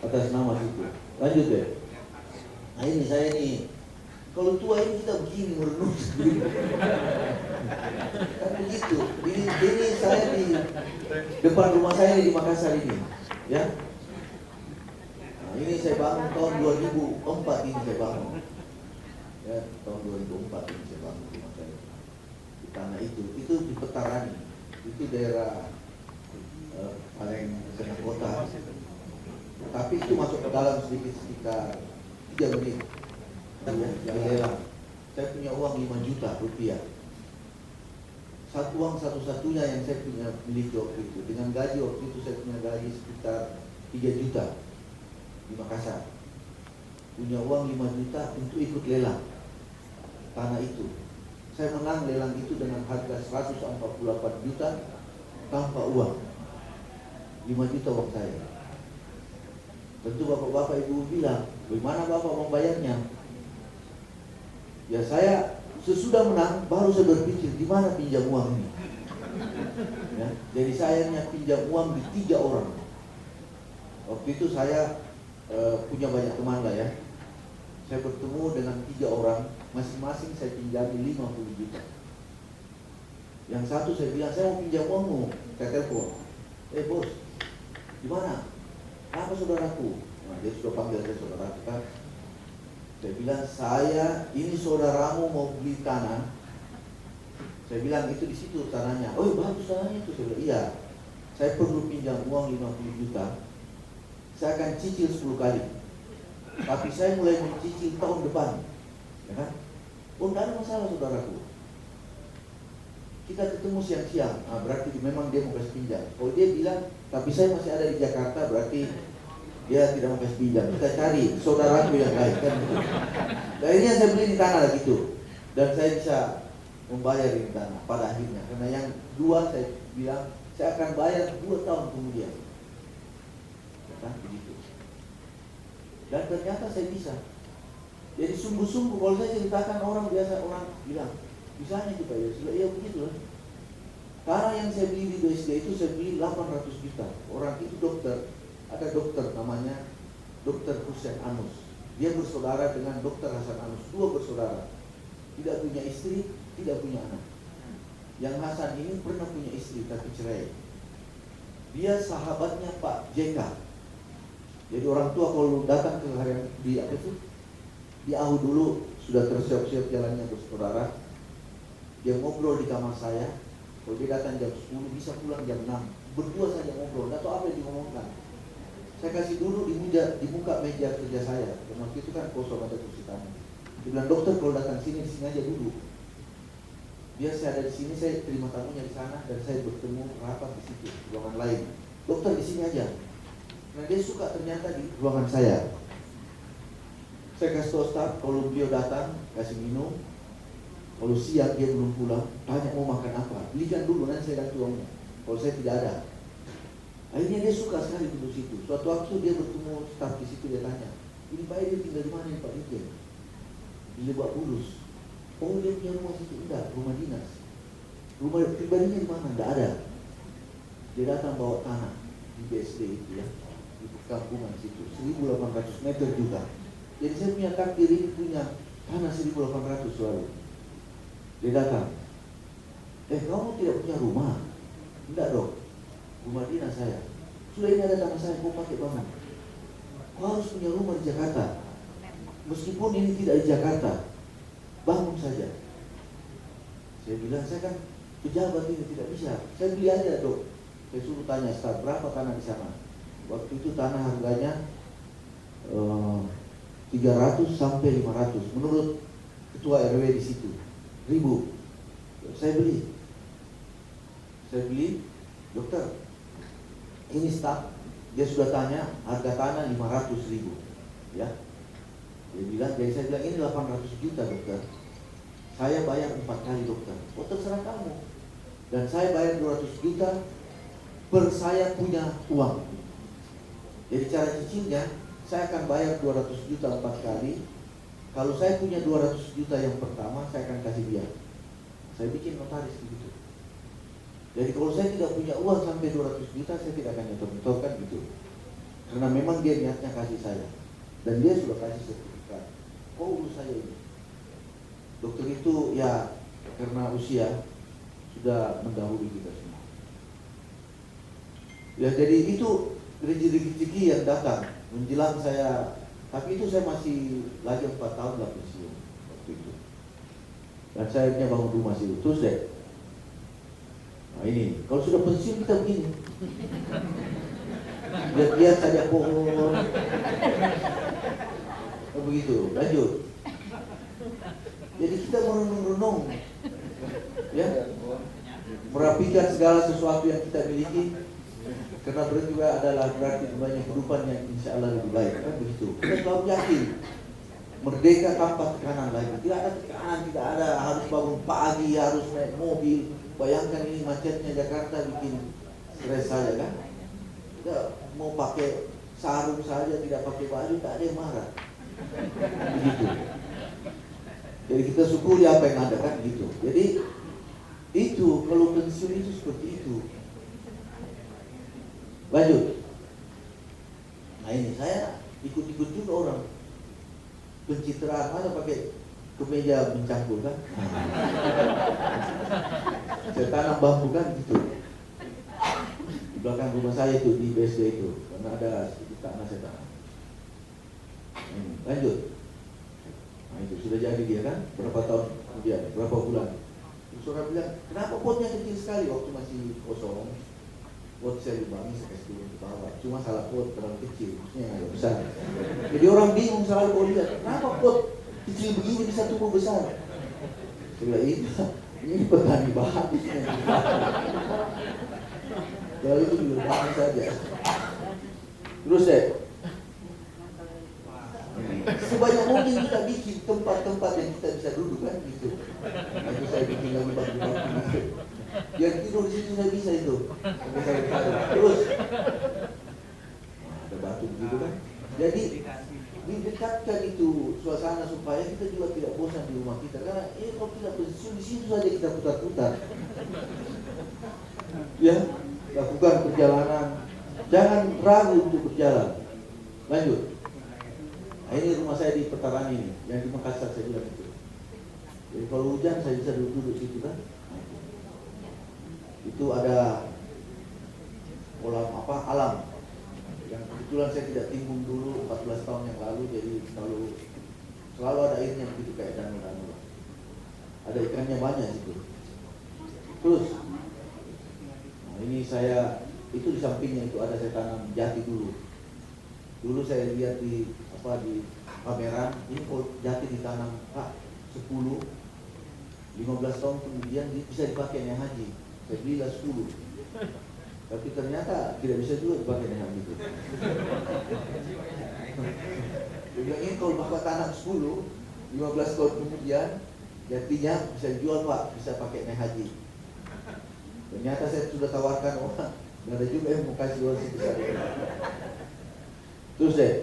atas nama itu. Lanjut deh. Nah ini saya nih, kalau tua ini kita begini merenung sendiri. Kan begitu. Ini saya di depan rumah saya di Makassar ini, ya. Nah, ini saya bangun tahun 2004 ini saya bangun. Ya, tahun 2004 ini saya bangun rumah saya. Di tanah itu di Petarani. Itu daerah paling tengah kota. Tapi itu masuk ke dalam sedikit sekitar 3 menit. Yang lelang. Saya punya uang 5 juta rupiah. Uang satu-satunya yang saya punya miliki waktu itu. Dengan gaji waktu itu saya punya gaji sekitar 3 juta di Makassar. Punya uang 5 juta untuk ikut lelang tanah itu. Saya menang lelang itu dengan harga 148 juta tanpa uang. 5 juta uang saya. Tentu bapak-bapak ibu bilang, bagaimana bapak membayarnya? Ya saya sesudah menang baru saya berpikir di mana pinjam uang ini. Ya, jadi saya hanya pinjam uang di 3 orang. Waktu itu saya punya banyak teman lah ya. Saya bertemu dengan 3 orang, masing-masing saya pinjami 50 juta. Yang satu saya bilang, saya mau pinjam uangmu. Saya telepon, bos, di mana? Apa saudaraku? Nah, dia sudah panggil saya saudaraku kan. Saya bilang, ini saudaramu mau beli tanah. Saya bilang, itu di situ tanahnya. Oh bagus tanahnya itu. Saya bilang, iya. Saya perlu pinjam uang 50 juta. Saya akan cicil 10 kali. Tapi saya mulai mencicil tahun depan. Ya kan? Oh, tidak ada masalah saudaraku. Kita ketemu siang-siang. Nah, berarti memang dia mau kasih pinjam. Kalau dia bilang, tapi saya masih ada di Jakarta, berarti dia tidak mau kasih pinjam. Kita cari saudaraku yang lain kan. Akhirnya saya beli di tanah gitu. Dan saya bisa membayar di tanah pada akhirnya. Karena yang 2 saya bilang, saya akan bayar 2 tahun kemudian. kan begitu. Dan ternyata saya bisa. Jadi sungguh-sungguh kalau saya ceritakan orang biasa orang bilang, bisanya itu Pak Yos, iya begitu lah. Tanah yang saya beli di BSD itu saya beli 800 juta. Orang itu dokter, ada dokter namanya Dokter Hussein Anus. Dia bersaudara dengan Dokter Hasan Anus, dua bersaudara. Tidak punya istri, tidak punya anak. Yang Hasan ini pernah punya istri tapi cerai. Dia sahabatnya Pak JK. Jadi orang tua kalau datang ke harian di apa itu, di Ahu dulu sudah tersiap-siap jalannya bersaudara. Dia ngobrol di kamar saya. Kalau dia datang jam 10 bisa pulang jam 6. Berdua saja ngobrol, nggak tahu apa yang diomongkan. Saya kasih dulu di muka meja kerja saya. Dan waktu itu kan kosong ada kursi tamu. Dia bilang, dokter kalau datang sini aja dulu. Biar saya ada di sini, saya terima tamunya di sana dan saya bertemu rapat di situ, ruangan lain. Dokter di sini aja. Nah dia suka ternyata di ruangan saya. Saya kasih tahu staf, kalau beliau datang kasih minum. Kalau siang dia belum pulang, tanya mau makan apa. Belikan dulu nanti saya ganti uangnya. Kalau saya tidak ada. Akhirnya dia suka sekali duduk situ. Suatu waktu dia bertemu staf di situ, dia tanya, ini Pak Edi tinggal di mana ini Pak Edi? Di Lebak Bulus. Oh dia punya rumah situ? Enggak, rumah dinas. Rumah pribadinya di mana? Enggak ada. Dia datang bawa tanah di BSD itu ya, di perkampungan situ, 1.800 meter juga. Jadi saya punya kak diri punya tanah 1.800 selalu. Dia datang, kamu tidak punya rumah? Enggak dong. Rumah dinas saya. Sudah ini ada tanah saya, kau pakai bangun. Kau harus punya rumah di Jakarta. Meskipun ini tidak di Jakarta, bangun saja. Saya bilang, saya kan pejabat ini tidak bisa. Saya beli aja dok. Saya suruh tanya staf, berapa tanah di sana? Waktu itu tanah harganya 300 sampai 500 menurut ketua RW di situ. Ribu. Saya beli, dokter. Ini staf, dia sudah tanya harga tanah 500.000, ya. Dia bilang, jadi saya bilang ini 800 juta dokter. Saya bayar 4 kali dokter. Oh terserah kamu. Dan saya bayar 200 juta per saya punya uang. Jadi cara cicilnya, saya akan bayar 200 juta 4 kali. Kalau saya punya 200 juta yang pertama, saya akan kasih dia. Saya bikin notaris begitu. Jadi kalau saya tidak punya uang sampai 200 juta, saya tidak akan nyetor-nyetorkan gitu. Karena memang dia niatnya kasih saya. Dan dia sudah kasih sertifikat. Kok urus saya ini? Dokter itu ya karena usia sudah mendahului kita semua. Ya jadi itu rezeki yang datang menjelang saya. Tapi itu saya masih lagi 4 tahun lah pensiun waktu itu. Dan saya akhirnya bangun rumah situ. Terus deh. Nah ini, kalau sudah pensiun kita begini. Lihat-lihat saja pohon. Oh, begitu, lanjut. Jadi kita merenung-renung, ya, merapikan segala sesuatu yang kita miliki. Karena berarti juga adalah berarti banyak kehidupan yang insya Allah lebih baik, kan begitu. Kita selalu yakin merdeka tanpa tekanan lagi. Tidak ada tekanan, tidak ada harus bangun pagi, harus naik mobil. Bayangkan ini macetnya Jakarta bikin stres saja kan. Kita mau pakai sarung saja, tidak pakai baju, tak ada yang marah. Begitu. Jadi kita syukuri apa yang ada kan gitu. Jadi itu kalau pensiun itu seperti itu. Lanjut. Nah ini saya ikut-ikut juga orang pencitraan, mana pakai kemeja mencampur kan. Saya tanam bambu kan gitu. Di belakang rumah saya itu di BSD itu, karena ada sedikit tanah saya tanam. Lanjut. Nah itu sudah jadi dia kan, berapa tahun kemudian, berapa bulan. Terus orang bilang, kenapa potnya kecil sekali waktu masih kosong? Pot saya lubangi, saya kasih turun ke bawah. Cuma salah pot terlalu kecil, maksudnya yang agak besar. Jadi orang bingung selalu kalau lihat, kenapa pot kecil begini bisa tumbuh besar? Saya bilang, ini petani bagus. Jadi itu dilubangi saja. Terus deh. Sebanyak mungkin kita bikin tempat-tempat yang kita bisa duduk kan gitu. Itu saya bikin lagi batu-batu gitu. Yang tidur di situ saya bisa itu. Terus ada batu Jadi didekatkan itu suasana supaya kita juga tidak bosan di rumah kita. Karena kalau tidak pensiun di situ saja kita putar-putar. Ya, lakukan perjalanan. Jangan ragu untuk berjalan. Lanjut. Nah, ini rumah saya di Petaran ini, yang di Makassar saya bilang itu. Jadi kalau hujan saya bisa duduk situ kan. Itu ada kolam alam yang kebetulan saya tidak timbun dulu 14 tahun yang lalu, jadi selalu ada airnya begitu kayak danau-danau. Ada ikannya banyak situ. Terus, nah ini saya itu di sampingnya itu ada saya tanam jati dulu. Dulu saya lihat di kamera, ini kalau jati ditanam 10, 15 tahun kemudian bisa dipakai naik haji. Saya belilah 10. Tapi ternyata tidak bisa juga dipakai naik haji itu. Dia ini kalau bapak tanam 10, 15 tahun kemudian jatinya bisa dijual Pak, bisa pakai naik haji. Ternyata saya sudah tawarkan orang, nggak ada juga yang mau kasih uang sebesar itu. Terus deh.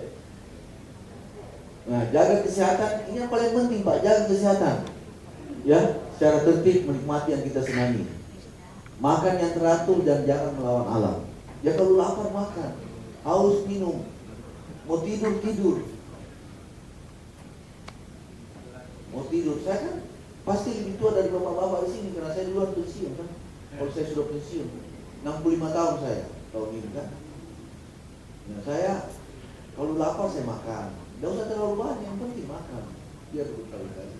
Nah, jaga kesehatan, ini yang paling penting Pak, jaga kesehatan. Ya, secara tertib menikmati yang kita senangi. Makan yang teratur dan jangan melawan alam. Ya kalau lapar makan, haus minum, mau tidur. Mau tidur, saya kan pasti lebih tua dari bapak-bapak di sini karena saya duluan pensiun kan. Kalau saya sudah pensiun, 65 tahun saya tahun ini kan. Nah saya kalau lapar saya makan, tidak usah terlalu banyak, yang penting makan. Biar berkali-kali.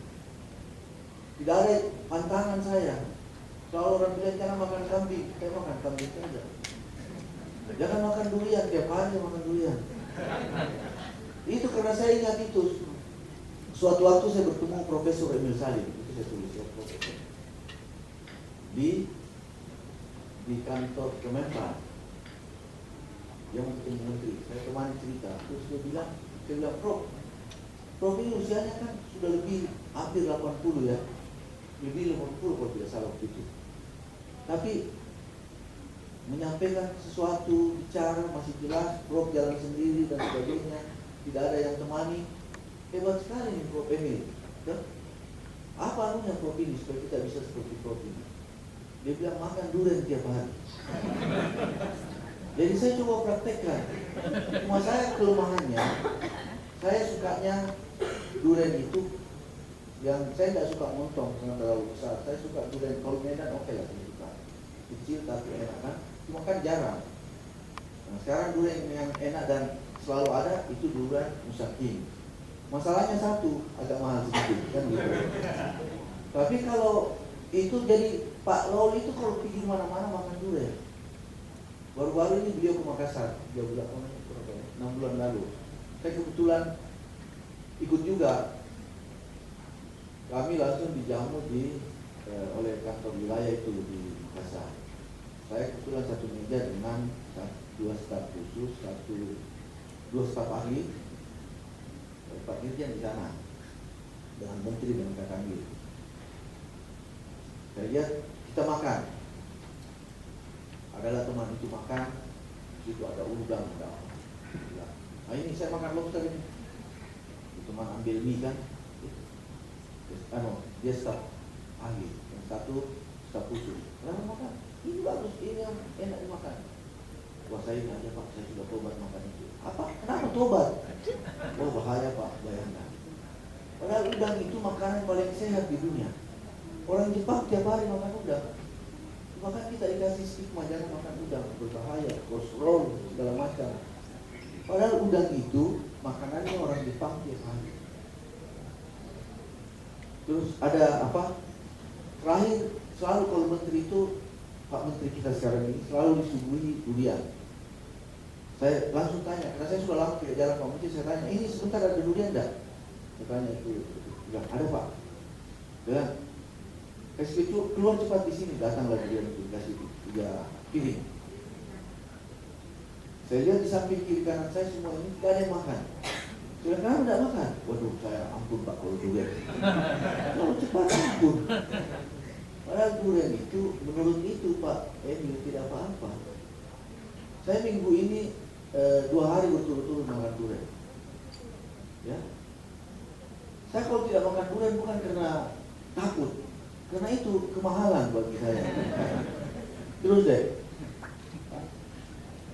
Tidak ada pantangan saya. Kalau orang bilang jangan makan kambing, saya makan kambing saja. Jangan makan durian, tiap hari makan durian. Itu karena saya ingat itu. Suatu waktu saya bertemu Profesor Emil Salim, itu saya tulis ya, Profesor. Di kantor Kemenpan. Dia mau ketemu menteri, saya temani cerita. Terus dia bilang, Prof ini usianya kan sudah lebih hampir 80 ya. Lebih 50 kalau tidak salah waktu itu. Tapi menyampaikan sesuatu, bicara masih jelas, Prof jalan sendiri dan sebagainya, tidak ada yang temani. Hebat sekali nih Prof Emil. Apa anunya Prof ini supaya kita bisa seperti Prof ini? Dia bilang makan durian tiap hari. Jadi saya coba praktekkan. Cuma saya kelemahannya, saya sukanya durian itu yang saya tidak suka montong karena terlalu besar. Saya suka durian kalau Medan oke lah saya suka. Kecil tapi enak kan. Cuma kan jarang. Nah, sekarang durian yang enak dan selalu ada itu durian Musakin. Masalahnya satu, agak mahal sedikit kan gitu. Tapi kalau itu jadi Pak Lol itu kalau pergi mana-mana makan durian. Baru-baru ini beliau ke Makassar, dia bilang 6 bulan lalu. Saya kebetulan ikut juga. Kami langsung dijamu oleh kantor wilayah itu di Makassar. Saya kebetulan satu meja dengan 2 staf khusus, 2 staf ahli, Pak Dirjen di sana, dengan menteri dengan Kakanggi. Saya lihat kita makan. Adalah teman itu makan, situ ada udang. Nah ini saya makan lobster ini. Teman ambil mie kan. Dia staf ahli, yang satu staf khusus. Lalu makan, ini bagus, ini yang enak dimakan. Wah saya ini aja Pak, saya sudah tobat makan itu. Apa? Kenapa tobat? Oh bahaya Pak, bayangkan. Padahal udang itu makanan paling sehat di dunia. Orang Jepang tiap hari makan udang. Maka kita dikasih stigma jangan makan udang, berbahaya, kolesterol, segala macam. Padahal udang itu makanannya orang Jepang tiap hari. Terus ada apa? Terakhir selalu kalau menteri itu, Pak Menteri kita sekarang ini selalu disuguhi durian. Saya langsung tanya, karena saya sudah lama tidak jalan Pak Menteri, saya tanya, ini sebentar ada durian enggak? Saya tanya itu, bilang ada Pak. Bilang, kasih keluar cepat di sini, datanglah durian itu, kasih 3 piring. Saya lihat di samping kiri kanan saya semua ini tidak ada yang makan. Saya bilang, tidak makan. Waduh, saya ampun Pak kalau durian. Kalau cepat ampun. Padahal durian itu, menurut itu Pak Emil tidak apa-apa. Saya minggu ini 2 hari betul-betul makan durian. Ya, saya kalau tidak makan durian bukan karena takut, karena itu kemahalan bagi saya. Terus deh,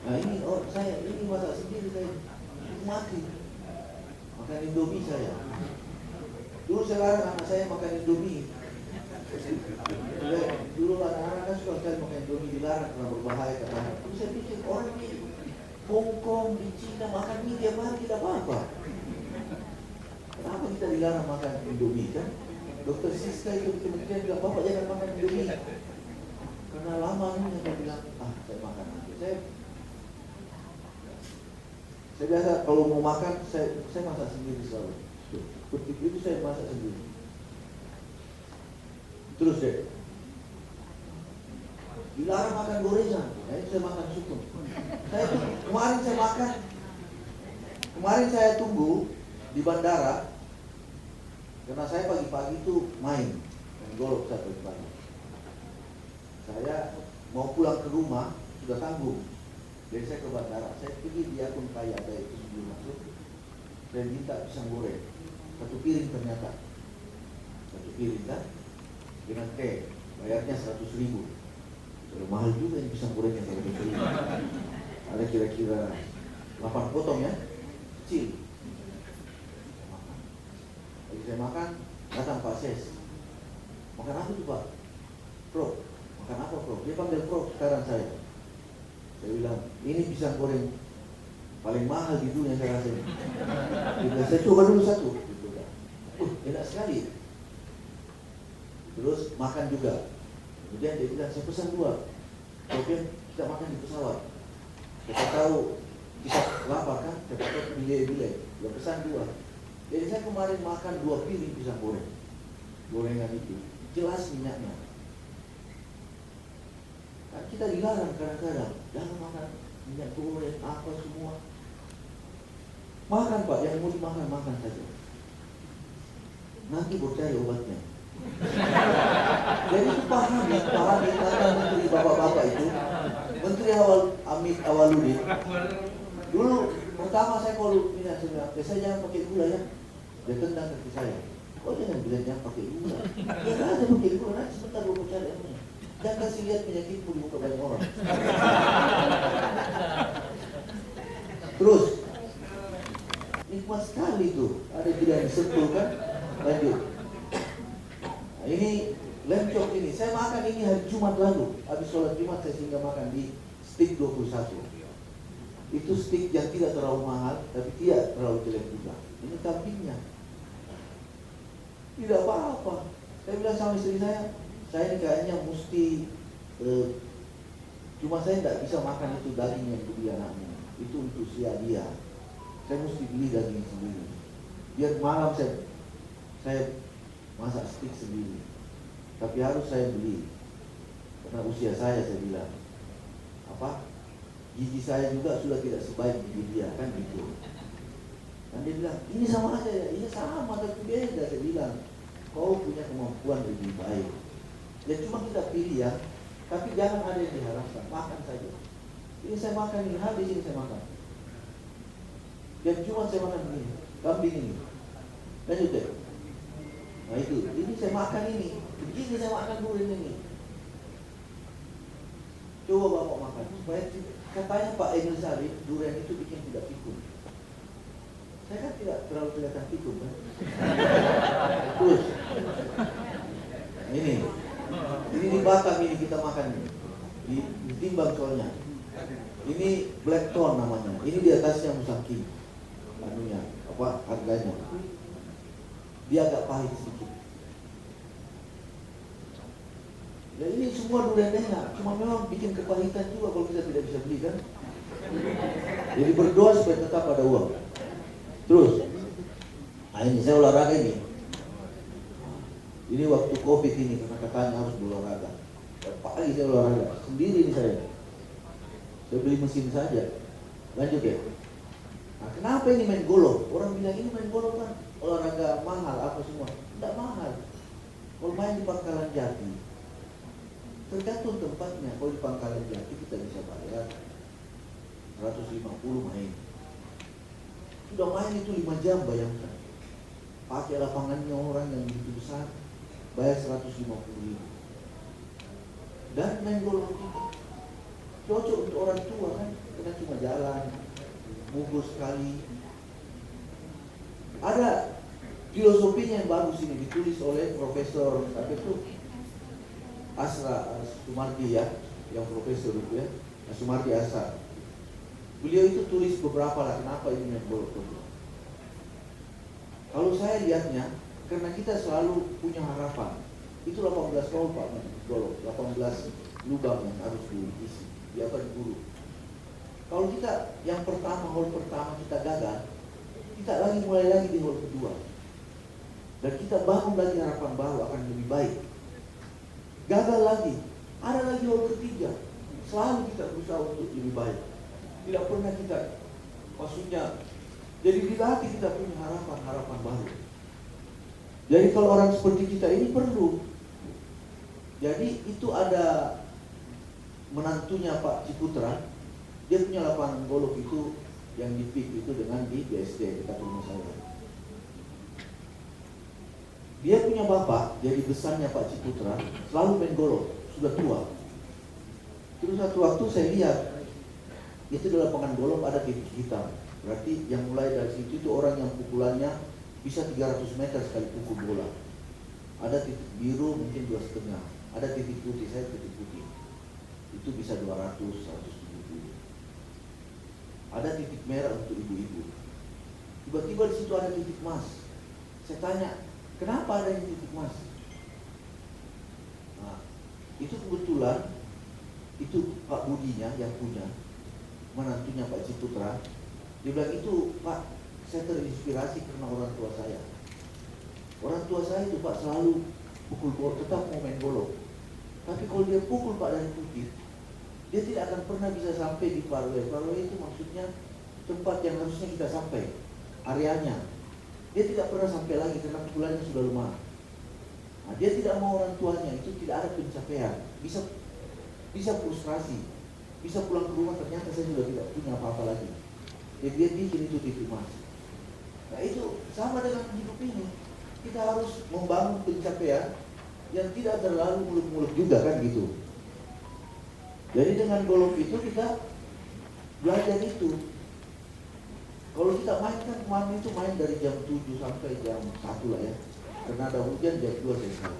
nah ini saya ini masak sendiri saya mati makan Indomie saya. Dulu saya larang anak saya makan Indomie. Dulu anak-anak kan suka sekali makan Indomie, dilarang karena berbahaya katanya. Terus saya pikir orang di Hong Kong, di Cina makan mie tiap hari tidak apa-apa. Kenapa kita dilarang makan Indomie kan? Dokter Siska itu di kementerian bilang, Bapak jangan makan Indomie. Karena lama ini saya bilang, saya makan nanti. Saya biasa kalau mau makan, saya masak sendiri selalu. Ketika itu saya masak sendiri. Terus deh, dilarang makan gorengan, itu saya makan sukun. Kemarin saya tunggu di bandara, karena saya pagi-pagi itu main golf saya pagi-pagi. Saya mau pulang ke rumah, sudah tanggung. Jadi saya ke bandara, saya pergi di akun kaya ada itu sebelum masuk. Saya minta pisang goreng, 1 piring ternyata. 1 piring kan, dengan teh, bayarnya 100.000. Sudah mahal juga ini pisang gorengnya 100.000. Ada kira-kira 8 potong ya, kecil. Lagi saya makan, datang Pak Ses. Makan apa tuh Pak? Prof, makan apa Prof? Dia panggil Prof sekarang saya. Saya bilang, ini pisang goreng paling mahal di dunia saya rasa. Saya coba dulu 1. Enak sekali. Terus makan juga. Kemudian dia bilang, saya pesan 2. Kemudian kita makan di pesawat. Kita tahu kita lapar kan, kita tahu bilai-bilai. Dia pesan 2. Jadi saya kemarin makan 2 piring pisang goreng. Gorengan itu jelas minyaknya. Kan kita dilarang kadang-kadang, jangan makan minyak goreng apa semua. Makan Pak, yang mau dimakan makan saja. Nanti baru cari obatnya. Jadi pahami kata menteri bapak-bapak itu, Menteri Amit Awaludin. Dulu pertama saya kalau minyak saya jangan pakai gula ya. Dia tendang kaki saya. Oh jangan bilang jangan pakai gula. Ya nggak ada pakai gula, nanti sebentar baru cari apa. Jangan kasih lihat penyakitmu di muka banyak orang. Terus nikmat sekali tuh, ada tidak disentuh kan? Lanjut. Nah, ini lemcok ini, saya makan ini hari Jumat lalu. Habis sholat Jumat saya singgah makan di Steak 21. Itu steak yang tidak terlalu mahal, tapi tidak terlalu jelek juga. Ini kambingnya. Tidak apa-apa. Saya bilang sama istri saya ini kayaknya mesti cuma saya tidak bisa makan itu daging yang beli anaknya. Itu untuk dia. Saya mesti beli daging sendiri. Biar malam saya masak steak sendiri. Tapi harus saya beli. Karena usia saya bilang. Gigi saya juga sudah tidak sebaik gigi dia, kan gitu. Dan dia bilang, ini sama aja ya, ini sama tapi beda. Saya bilang, kau punya kemampuan lebih baik. Ya cuma kita pilih ya, tapi jangan ada yang diharapkan, makan saja. Ini saya makan ini, habis ini saya makan. Dan cuma saya makan ini, kambing ini. Lanjut deh. Nah itu, ini saya makan ini, begini saya makan durian ini. Coba bapak makan, supaya katanya Pak Emil Sarif, durian itu bikin tidak pikun. Saya kan tidak terlalu kelihatan pikun kan. Terus, ini di Batam ini kita makan ini, ditimbang soalnya. Ini black tone namanya, ini di atasnya musaki, harganya. Dia agak pahit sedikit. Ya ini semua durian enak, cuma memang bikin kepahitan juga kalau kita tidak bisa beli kan. Jadi berdoa supaya tetap ada uang. Terus, nah ini saya olahraga ini. Ini waktu COVID ini karena katanya harus berolahraga. Pagi saya olahraga sendiri ini saya. Saya beli mesin saja. Lanjut ya. Nah kenapa ini main golf? Orang bilang ini main golf kan olahraga mahal apa semua? Tidak mahal. Kalau main di Pangkalan Jati. Tergantung tempatnya. Kalau di Pangkalan Jati kita bisa bayar 150 main. Sudah main itu 5 jam, bayangkan. Pakai lapangannya orang yang begitu besar, bayar 150.000. Dan main golf itu cocok untuk orang tua kan, karena cuma jalan, mukul sekali. Ada filosofinya yang bagus ini, ditulis oleh Profesor Asra Sumardi ya, yang profesor itu ya, Sumardi Asra. Beliau itu tulis beberapa lah, kenapa ini main golf itu. Kalau saya lihatnya, karena kita selalu punya harapan. Itu 18 hole Pak main golf, 18 lubang yang harus diisi, dia akan diburu. Kalau kita yang hole pertama kita gagal, kita mulai lagi di hole kedua. Dan kita bangun lagi harapan baru akan lebih baik. Gagal lagi, ada lagi hole ketiga. Selalu kita berusaha untuk lebih baik. Tidak pernah kita, maksudnya, jadi bila hati kita punya harapan baru. Jadi kalau orang seperti kita ini perlu. Jadi itu ada menantunya Pak Ciputra, dia punya lapangan golf itu yang di PIK itu dengan di BSD dekat rumah saya. Dia punya bapak, jadi besarnya Pak Ciputra, selalu main golf, sudah tua. Terus satu waktu saya lihat, itu di lapangan golf ada titik hitam. Berarti yang mulai dari situ itu orang yang pukulannya bisa 300 meter sekali pukul bola. Ada titik biru mungkin 2,5. Ada titik putih, saya titik putih. Itu bisa 200, 170. Ada titik merah untuk ibu-ibu. Tiba-tiba di situ ada titik emas. Saya tanya, kenapa ada yang titik emas? Nah, itu kebetulan itu Pak Budinya yang punya, menantunya Pak Ciputra. Dia bilang itu, Pak, saya terinspirasi karena orang tua saya. Orang tua saya itu Pak selalu pukul bola, tetap mau main golf. Tapi kalau dia pukul Pak dari putih, dia tidak akan pernah bisa sampai di fairway. Fairway itu maksudnya tempat yang harusnya kita sampai, areanya. Dia tidak pernah sampai lagi karena pukulannya sudah lemah. Nah, dia tidak mau orang tuanya itu tidak ada pencapaian, bisa frustrasi, bisa pulang ke rumah ternyata saya sudah tidak punya apa-apa lagi. Jadi dia bikin itu titik emas. Nah itu sama dengan hidup ini, kita harus membangun pencapaian yang tidak terlalu muluk-muluk juga kan gitu. Jadi dengan golf itu kita belajar itu. Kalau kita main kan kemarin itu main dari jam 7 sampai jam 1 lah ya. Karena ada hujan jam 2 selesai.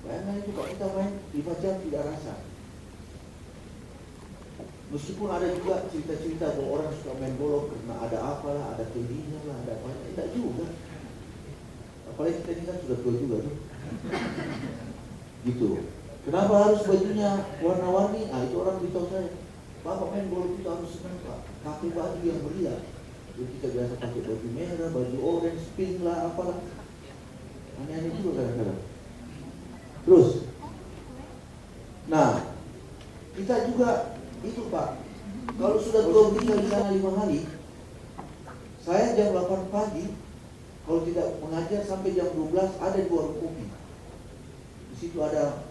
Bayangkan itu kalau kita main 5 jam tidak rasa. Meskipun ada juga cerita-cerita bahwa orang suka main golf karena ada apalah, ada kelinya lah, ada apa, tidak juga. Apalagi kita ini kan sudah tua juga tuh. Gitu. Kenapa harus bajunya warna-warni? Nah itu orang beritahu saya, Bapak main golf itu harus senang Pak, pakai baju yang meriah. Jadi kita biasa pakai baju merah, baju orange, pink lah, apalah. Aneh-aneh juga kadang-kadang. Terus, nah kita juga itu Pak, kalau sudah keluar tinggal di sana 5 hari, saya jam 8 pagi, kalau tidak mengajar sampai jam 12 ada di warung kopi. Di situ ada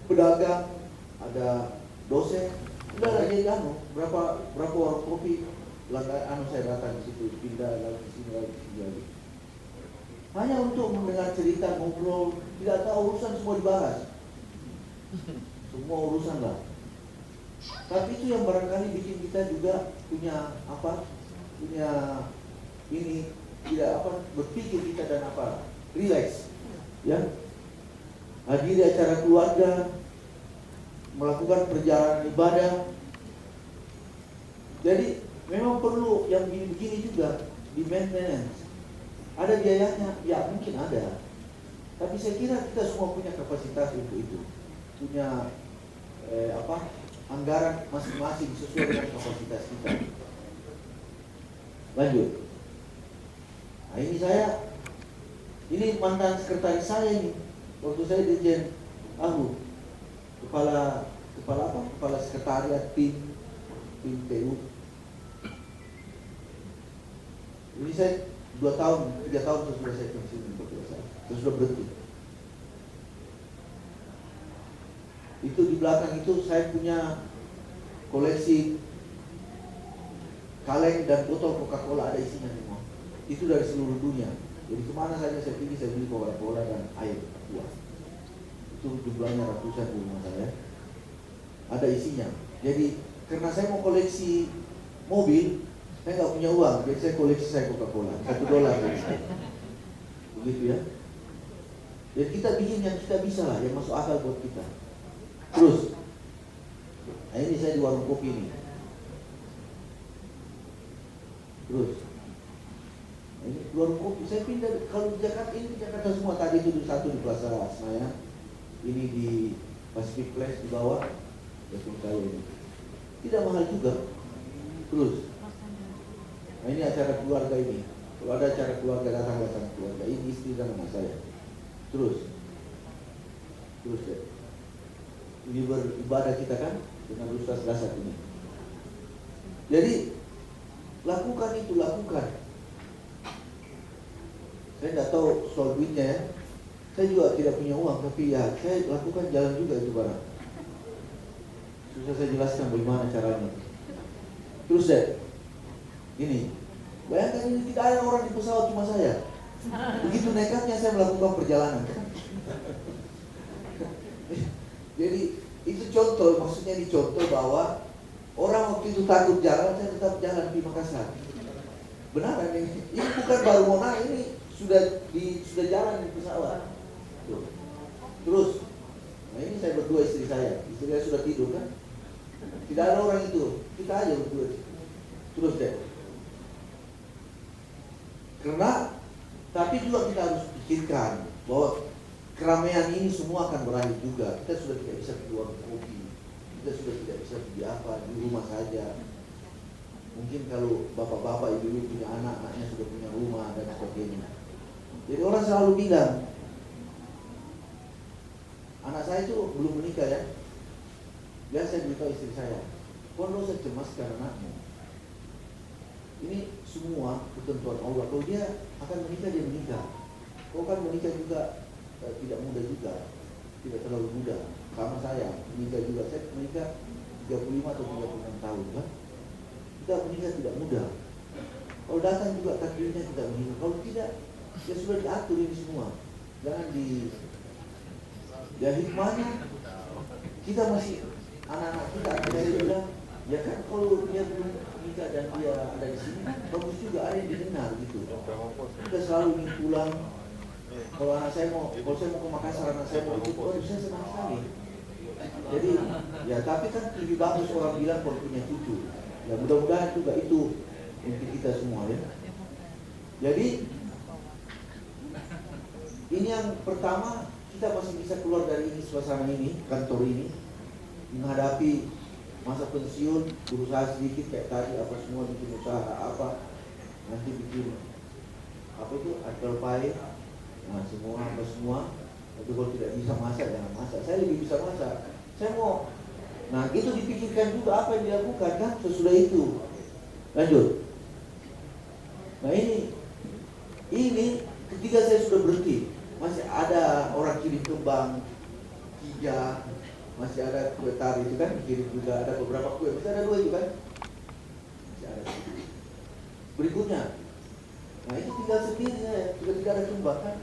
pedagang, ada dosen, udah lagi berapa warung kopi, saya datang di situ, pindah lagi di sini lagi. Hanya untuk mendengar cerita, ngobrol, tidak tahu urusan semua dibahas. Semua urusan lah. Tapi itu yang barangkali bikin kita juga punya ini tidak berpikir kita dan relax, ya. Hadiri acara keluarga, melakukan perjalanan ibadah. Jadi memang perlu yang begini juga di maintenance. Ada biayanya, ya mungkin ada. Tapi saya kira kita semua punya kapasitas untuk itu, punya anggaran masing-masing sesuai dengan kapasitas kita. Lanjut. Nah ini mantan sekretaris saya ini. Waktu saya Dirjen kepala sekretariat tim PU. Ini saya 3 tahun sesudah saya pensiun sudah berhenti. Itu di belakang itu saya punya koleksi kaleng dan botol Coca-Cola ada isinya semua. Itu dari seluruh dunia. Jadi kemana saja saya pergi, saya beli Coca-Cola dan air buah. Itu jumlahnya ratusan di rumah saya. Ada isinya. Jadi karena saya mau koleksi mobil, saya nggak punya uang, jadi saya koleksi saya Coca-Cola $1. Begitu ya. Jadi kita bikin yang kita bisa lah, yang masuk akal buat kita. Terus, nah ini saya di warung kopi ini. Terus, nah ini warung kopi. Saya pindah, kalau di Jakarta ini, di Jakarta semua. Tadi itu satu di Plaza Senayan, ini di Pacific Place di bawah, ini. Tidak mahal juga. Terus, nah ini acara keluarga ini. Kalau ada acara keluarga, datang keluarga. Ini istri dan anak saya. Terus ya. Ini beribadah kita kan dengan Ustaz Dasar ini. Jadi lakukan itu, lakukan. Saya tidak tahu soal duitnya ya. Saya juga tidak punya uang, tapi ya saya lakukan, jalan juga itu barang. Susah saya jelaskan bagaimana caranya. Terus ya, ini bayangkan ini tidak ada orang di pesawat, cuma saya. Begitu nekatnya saya melakukan perjalanan. Jadi itu contoh, maksudnya dicontoh bahwa orang waktu itu takut jalan, saya tetap jalan di Makassar. Benar ini bukan baru mau naik, ini sudah jalan di pesawat. Tuh. Terus, nah ini saya berdua, istri saya sudah tidur kan? Tidak ada orang itu, kita aja berdua. Terus deh. Karena tapi juga kita harus pikirkan bahwa keramaian ini semua akan berakhir juga. Kita sudah tidak bisa keluar kopi, kita sudah tidak bisa pergi apa, di rumah saja. Mungkin kalau bapak-bapak, ibu-ibu punya anak, anaknya sudah punya rumah dan sebagainya. Jadi orang selalu bilang, anak saya itu belum menikah ya. Biasa saya beritahu istri saya, kau tidak usah cemaskan anakmu. Ini semua ketentuan Allah. Kalau dia akan menikah, dia menikah. Kau kan menikah juga tidak mudah juga, tidak terlalu mudah. Sama saya menikah juga, saya menikah 35 atau 36 tahun kan. Kita menikah tidak mudah. Kalau datang juga takdirnya tidak menikah. Kalau tidak, ya sudah diatur ini semua. Jangan ya hikmahnya kita masih anak-anak kita. Saya bilang, ya kan kalau dia belum nikah dan dia ada di sini, bagus juga ada yang didengar gitu. Kita selalu ingin pulang. Kalau saya mau ke Makassar, anak saya mau ikut, saya senang sekali. Jadi, ya tapi kan lebih bagus orang bilang kalau punya cucu. Ya mudah-mudahan juga itu untuk kita semua ya. Jadi, ini yang pertama, kita masih bisa keluar dari ini, suasana ini, kantor ini, menghadapi masa pensiun, berusaha sedikit kayak tadi, apa semua bikin usaha apa, nanti bikin apa itu apple pie, nah semua. Tapi kalau tidak bisa masak, jangan masak. Saya lebih bisa masak. Saya mau, nah itu dipikirkan juga apa yang dilakukan kan sesudah itu. Lanjut. Nah ini ketika saya sudah berhenti, masih ada orang kirim kembang, hijau. Masih ada kue tari itu kan, dikirim juga ada beberapa kue, masih ada 2 itu kan, masih ada. Berikutnya, nah itu tinggal sendiri saya, juga tidak ada sumbang kan.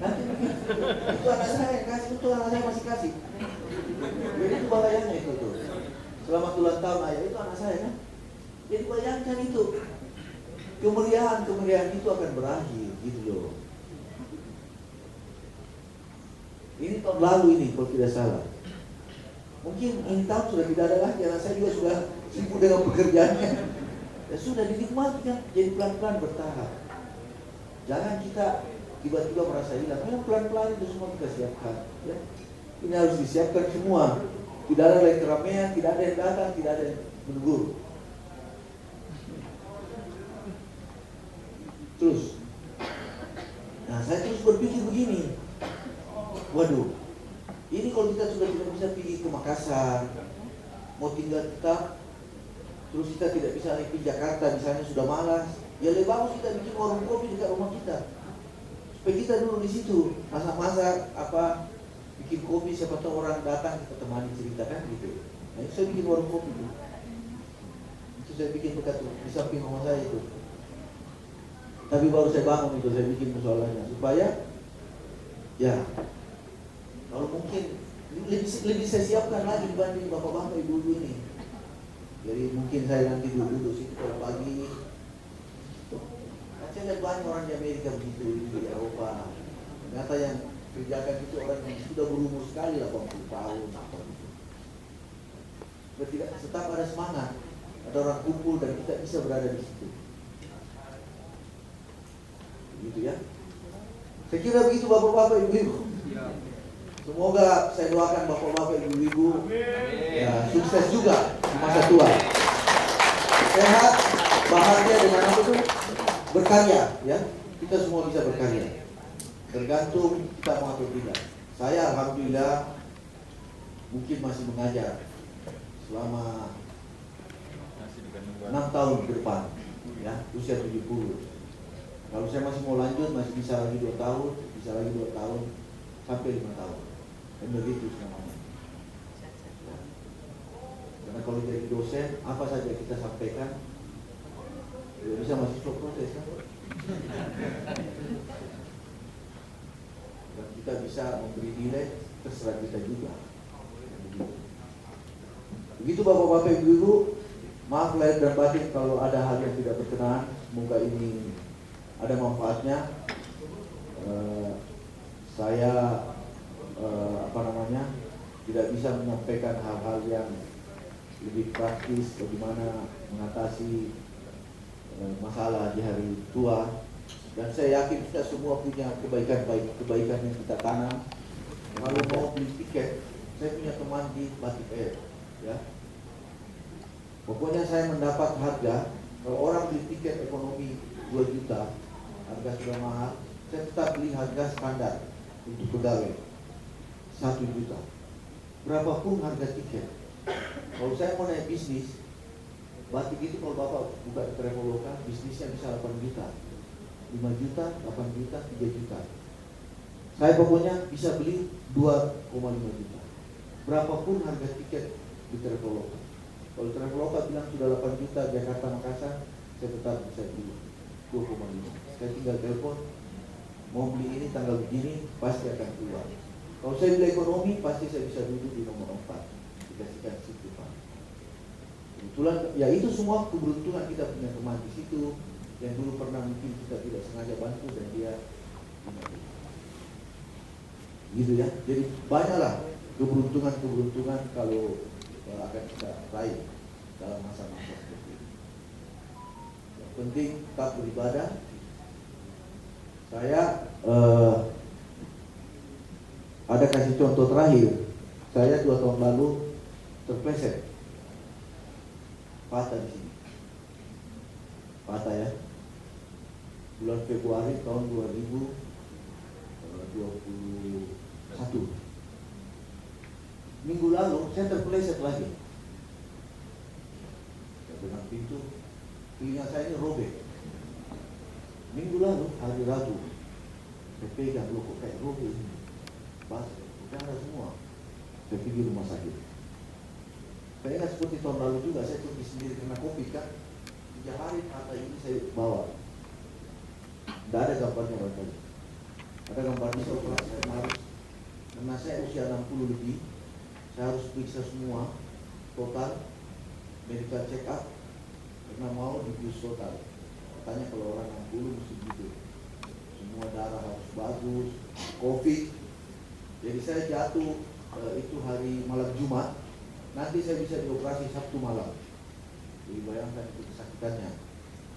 Nanti mungkin itu anak saya yang kasih, itu anak saya masih kasih. Jadi itu bahayanya itu tuh. Selamat ulang tahun ayah, itu anak saya kan. Jadi bayangkan itu, kemeriahan itu akan berakhir gitu loh. Ini tahun lalu ini kalau tidak salah. Mungkin ini tahun sudah tidak ada lagi, anak saya juga sudah sibuk dengan pekerjaannya. Ya sudah dinikmati kan, jadi pelan-pelan bertahap. Jangan kita tiba-tiba merasa hilang. Memang pelan-pelan itu semua kita siapkan. Ya. Ini harus disiapkan semua. Tidak ada lagi keramaian, tidak ada yang datang, tidak ada yang menegur. Terus, nah saya terus berpikir begini. Waduh, ini kalau kita sudah tidak bisa pergi ke Makassar, mau tinggal tetap, terus kita tidak bisa naik ke Jakarta, misalnya sudah malas, ya lebih bagus kita bikin warung kopi dekat rumah kita. Supaya kita dulu di situ, masak-masak, bikin kopi, siapa tahu orang datang kita temani ceritakan gitu. Nah itu saya bikin warung kopi itu. Itu saya bikin dekat di samping rumah saya itu. Tapi baru saya bangun itu, saya bikin musolanya supaya ya kalau mungkin lebih saya siapkan lagi dibanding bapak-bapak ibu-ibu ini. Jadi mungkin saya nanti duduk situ kalau pagi. Saya lihat banyak orang di Amerika begitu, di Eropa. Ternyata yang kerjakan itu orang yang sudah berumur sekali 80 tahun apa gitu. Tidak, tetap ada semangat, ada orang kumpul dan kita bisa berada di situ. Begitu ya. Saya kira begitu bapak-bapak ibu-ibu. Semoga saya doakan bapak-bapak ibu-ibu ya sukses juga di masa tua. Sehat, bahagia dengan apa itu? Berkarya ya. Kita semua bisa berkarya. Tergantung kita mau atau tidak. Saya alhamdulillah mungkin masih mengajar selama 6 tahun ke depan ya, usia 70. Kalau saya masih mau lanjut, masih bisa lagi 2 tahun, bisa lagi 2 tahun sampai 5 tahun. Dan begitu semuanya. Ya. Karena kalau jadi dosen, apa saja kita sampaikan tidak bisa mahasiswa protes kan? Dan kita bisa memberi nilai terserah kita juga. Begitu bapak-bapak ibu-ibu, maaf lahir dan batin kalau ada hal yang tidak berkenan. Semoga ini ada manfaatnya. Saya tidak bisa menyampaikan hal-hal yang lebih praktis bagaimana mengatasi masalah di hari tua. Dan saya yakin kita semua punya kebaikan yang kita tanam. Kalau mau beli tiket, saya punya teman di Batik Air, ya. Pokoknya saya mendapat harga, kalau orang beli tiket ekonomi 2 juta, harga sudah mahal, saya tetap beli harga standar untuk pegawai 1 juta. Berapapun harga tiket. Kalau saya mau naik bisnis, Batik itu kalau Bapak buka di Traveloka, bisnisnya bisa 8 juta. 5 juta, 8 juta, 3 juta. Saya pokoknya bisa beli 2,5 juta. Berapapun harga tiket di Traveloka. Kalau Traveloka bilang sudah 8 juta Jakarta Makassar, saya tetap bisa beli 2,5. Saya tinggal telepon, mau beli ini tanggal begini, pasti akan keluar. Kalau saya beli ekonomi, pasti saya bisa duduk di nomor 4. Dikasihkan situ Pak. Kebetulan, ya itu semua keberuntungan kita punya teman di situ yang dulu pernah mungkin kita tidak sengaja bantu dan dia gitu ya. Jadi banyaklah keberuntungan kalau akan kita raih dalam masa-masa seperti ini. Yang penting tetap beribadah. Saya ada kasih contoh terakhir. Saya 2 tahun lalu terpleset, patah di sini, patah ya. Bulan Februari tahun 2021. Minggu lalu saya terpleset lagi. Saya pegang pintu, telinga saya ini robek. Minggu lalu hari Rabu, saya pegang loh kok kayak robek ini. Pas, darah semua. Saya pergi rumah sakit. Saya ingat seperti tahun lalu juga, saya pergi sendiri karena COVID kan. 3 hari mata ini saya bawa. Tidak ada gambarnya barangkali. Ada gambarnya saya harus, karena saya usia 60 lebih, saya harus periksa semua total medical check up karena mau dibius total. Katanya kalau orang 60 mesti gitu. Semua darah harus bagus, COVID. Jadi saya jatuh itu hari malam Jumat. Nanti saya bisa dioperasi Sabtu malam. Jadi bayangkan itu kesakitannya.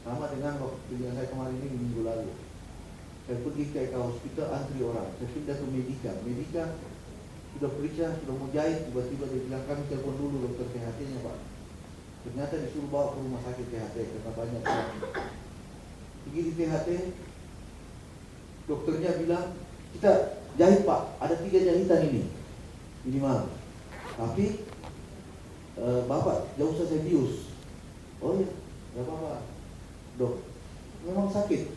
Sama dengan waktu yang saya kemarin ini minggu lalu. Saya pergi ke Eka Hospital, antri orang. Saya pindah ke Medika. Medika sudah periksa, sudah mau jahit. Tiba-tiba dia bilang, kami telepon dulu dokter THT-nya Pak. Ternyata disuruh bawa ke rumah sakit THT karena banyak orang. Pergi di THT, dokternya bilang, kita jahit Pak, ada 3 jahitan ini minimal. Tapi Bapak, gak usah saya bius. Oh iya, gak apa-apa dok, memang sakit,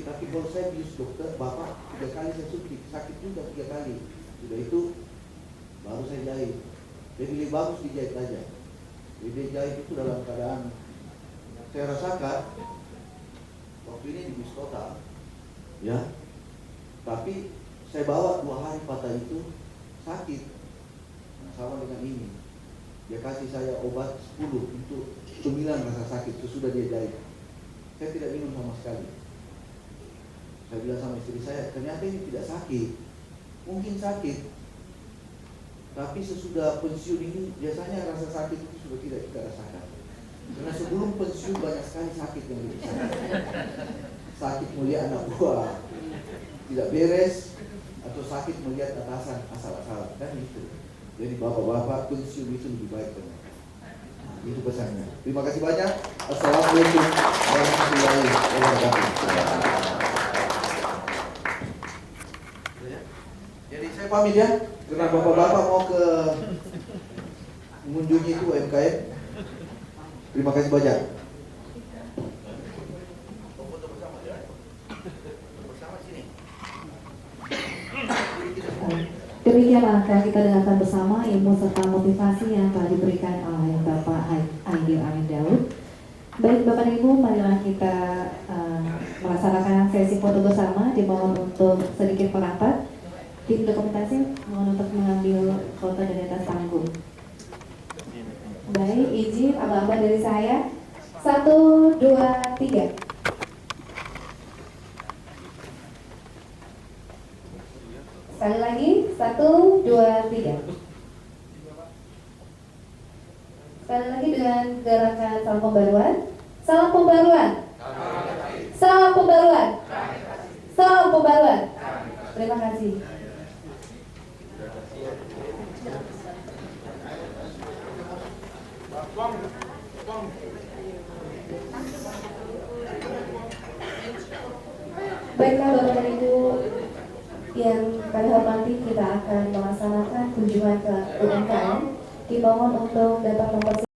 tapi kalau saya bius dokter, Bapak 3 kali saya suntik, sakit juga 3 kali. Sudah itu baru saya jahit. Jadi lebih bagus dijahit aja. Dia jahit itu dalam keadaan saya rasakan waktu ini di bis kota, ya. Tapi saya bawa 2 hari patah itu sakit. Nah, sama dengan ini. Dia kasih saya obat 10 untuk 9 rasa sakit sesudah dia jahit. Saya tidak minum sama sekali. Saya bilang sama istri saya, ternyata ini tidak sakit. Mungkin sakit, tapi sesudah pensiun ini biasanya rasa sakit itu sudah tidak kita rasakan. Karena sebelum pensiun banyak sekali sakit yang dirasakan. Sakit melihat anak buah tidak beres, atau sakit melihat atasan asal-asalan, kan itu. Jadi bapak-bapak pensiun itu lebih baik ternyata. Nah, itu pesannya. Terima kasih banyak. Assalamualaikum warahmatullahi wabarakatuh. Jadi saya pamit ya, karena bapak-bapak mau ke mengunjungi itu UMKM. Terima kasih banyak. Demikianlah telah kita dengarkan bersama ilmu serta motivasi yang telah diberikan oleh Bapak Aidil Amin Daud. Baik Bapak dan Ibu, marilah kita melaksanakan sesi foto bersama. Dimohon untuk sedikit merapat. Tim dokumentasi mohon untuk mengambil foto dari atas panggung. Baik, izin abang-abang dari saya. 1, 2, 3. Sekali lagi, 1, 2, 3. Sekali lagi dengan gerakan salam pembaruan. Salam pembaruan. Salam pembaruan. Salam pembaruan. Terima kasih. Baiklah Bapak dan Ibu yang kami hormati, kita akan melaksanakan kunjungan ke UMKM. Dimohon untuk dapat mempersiapkan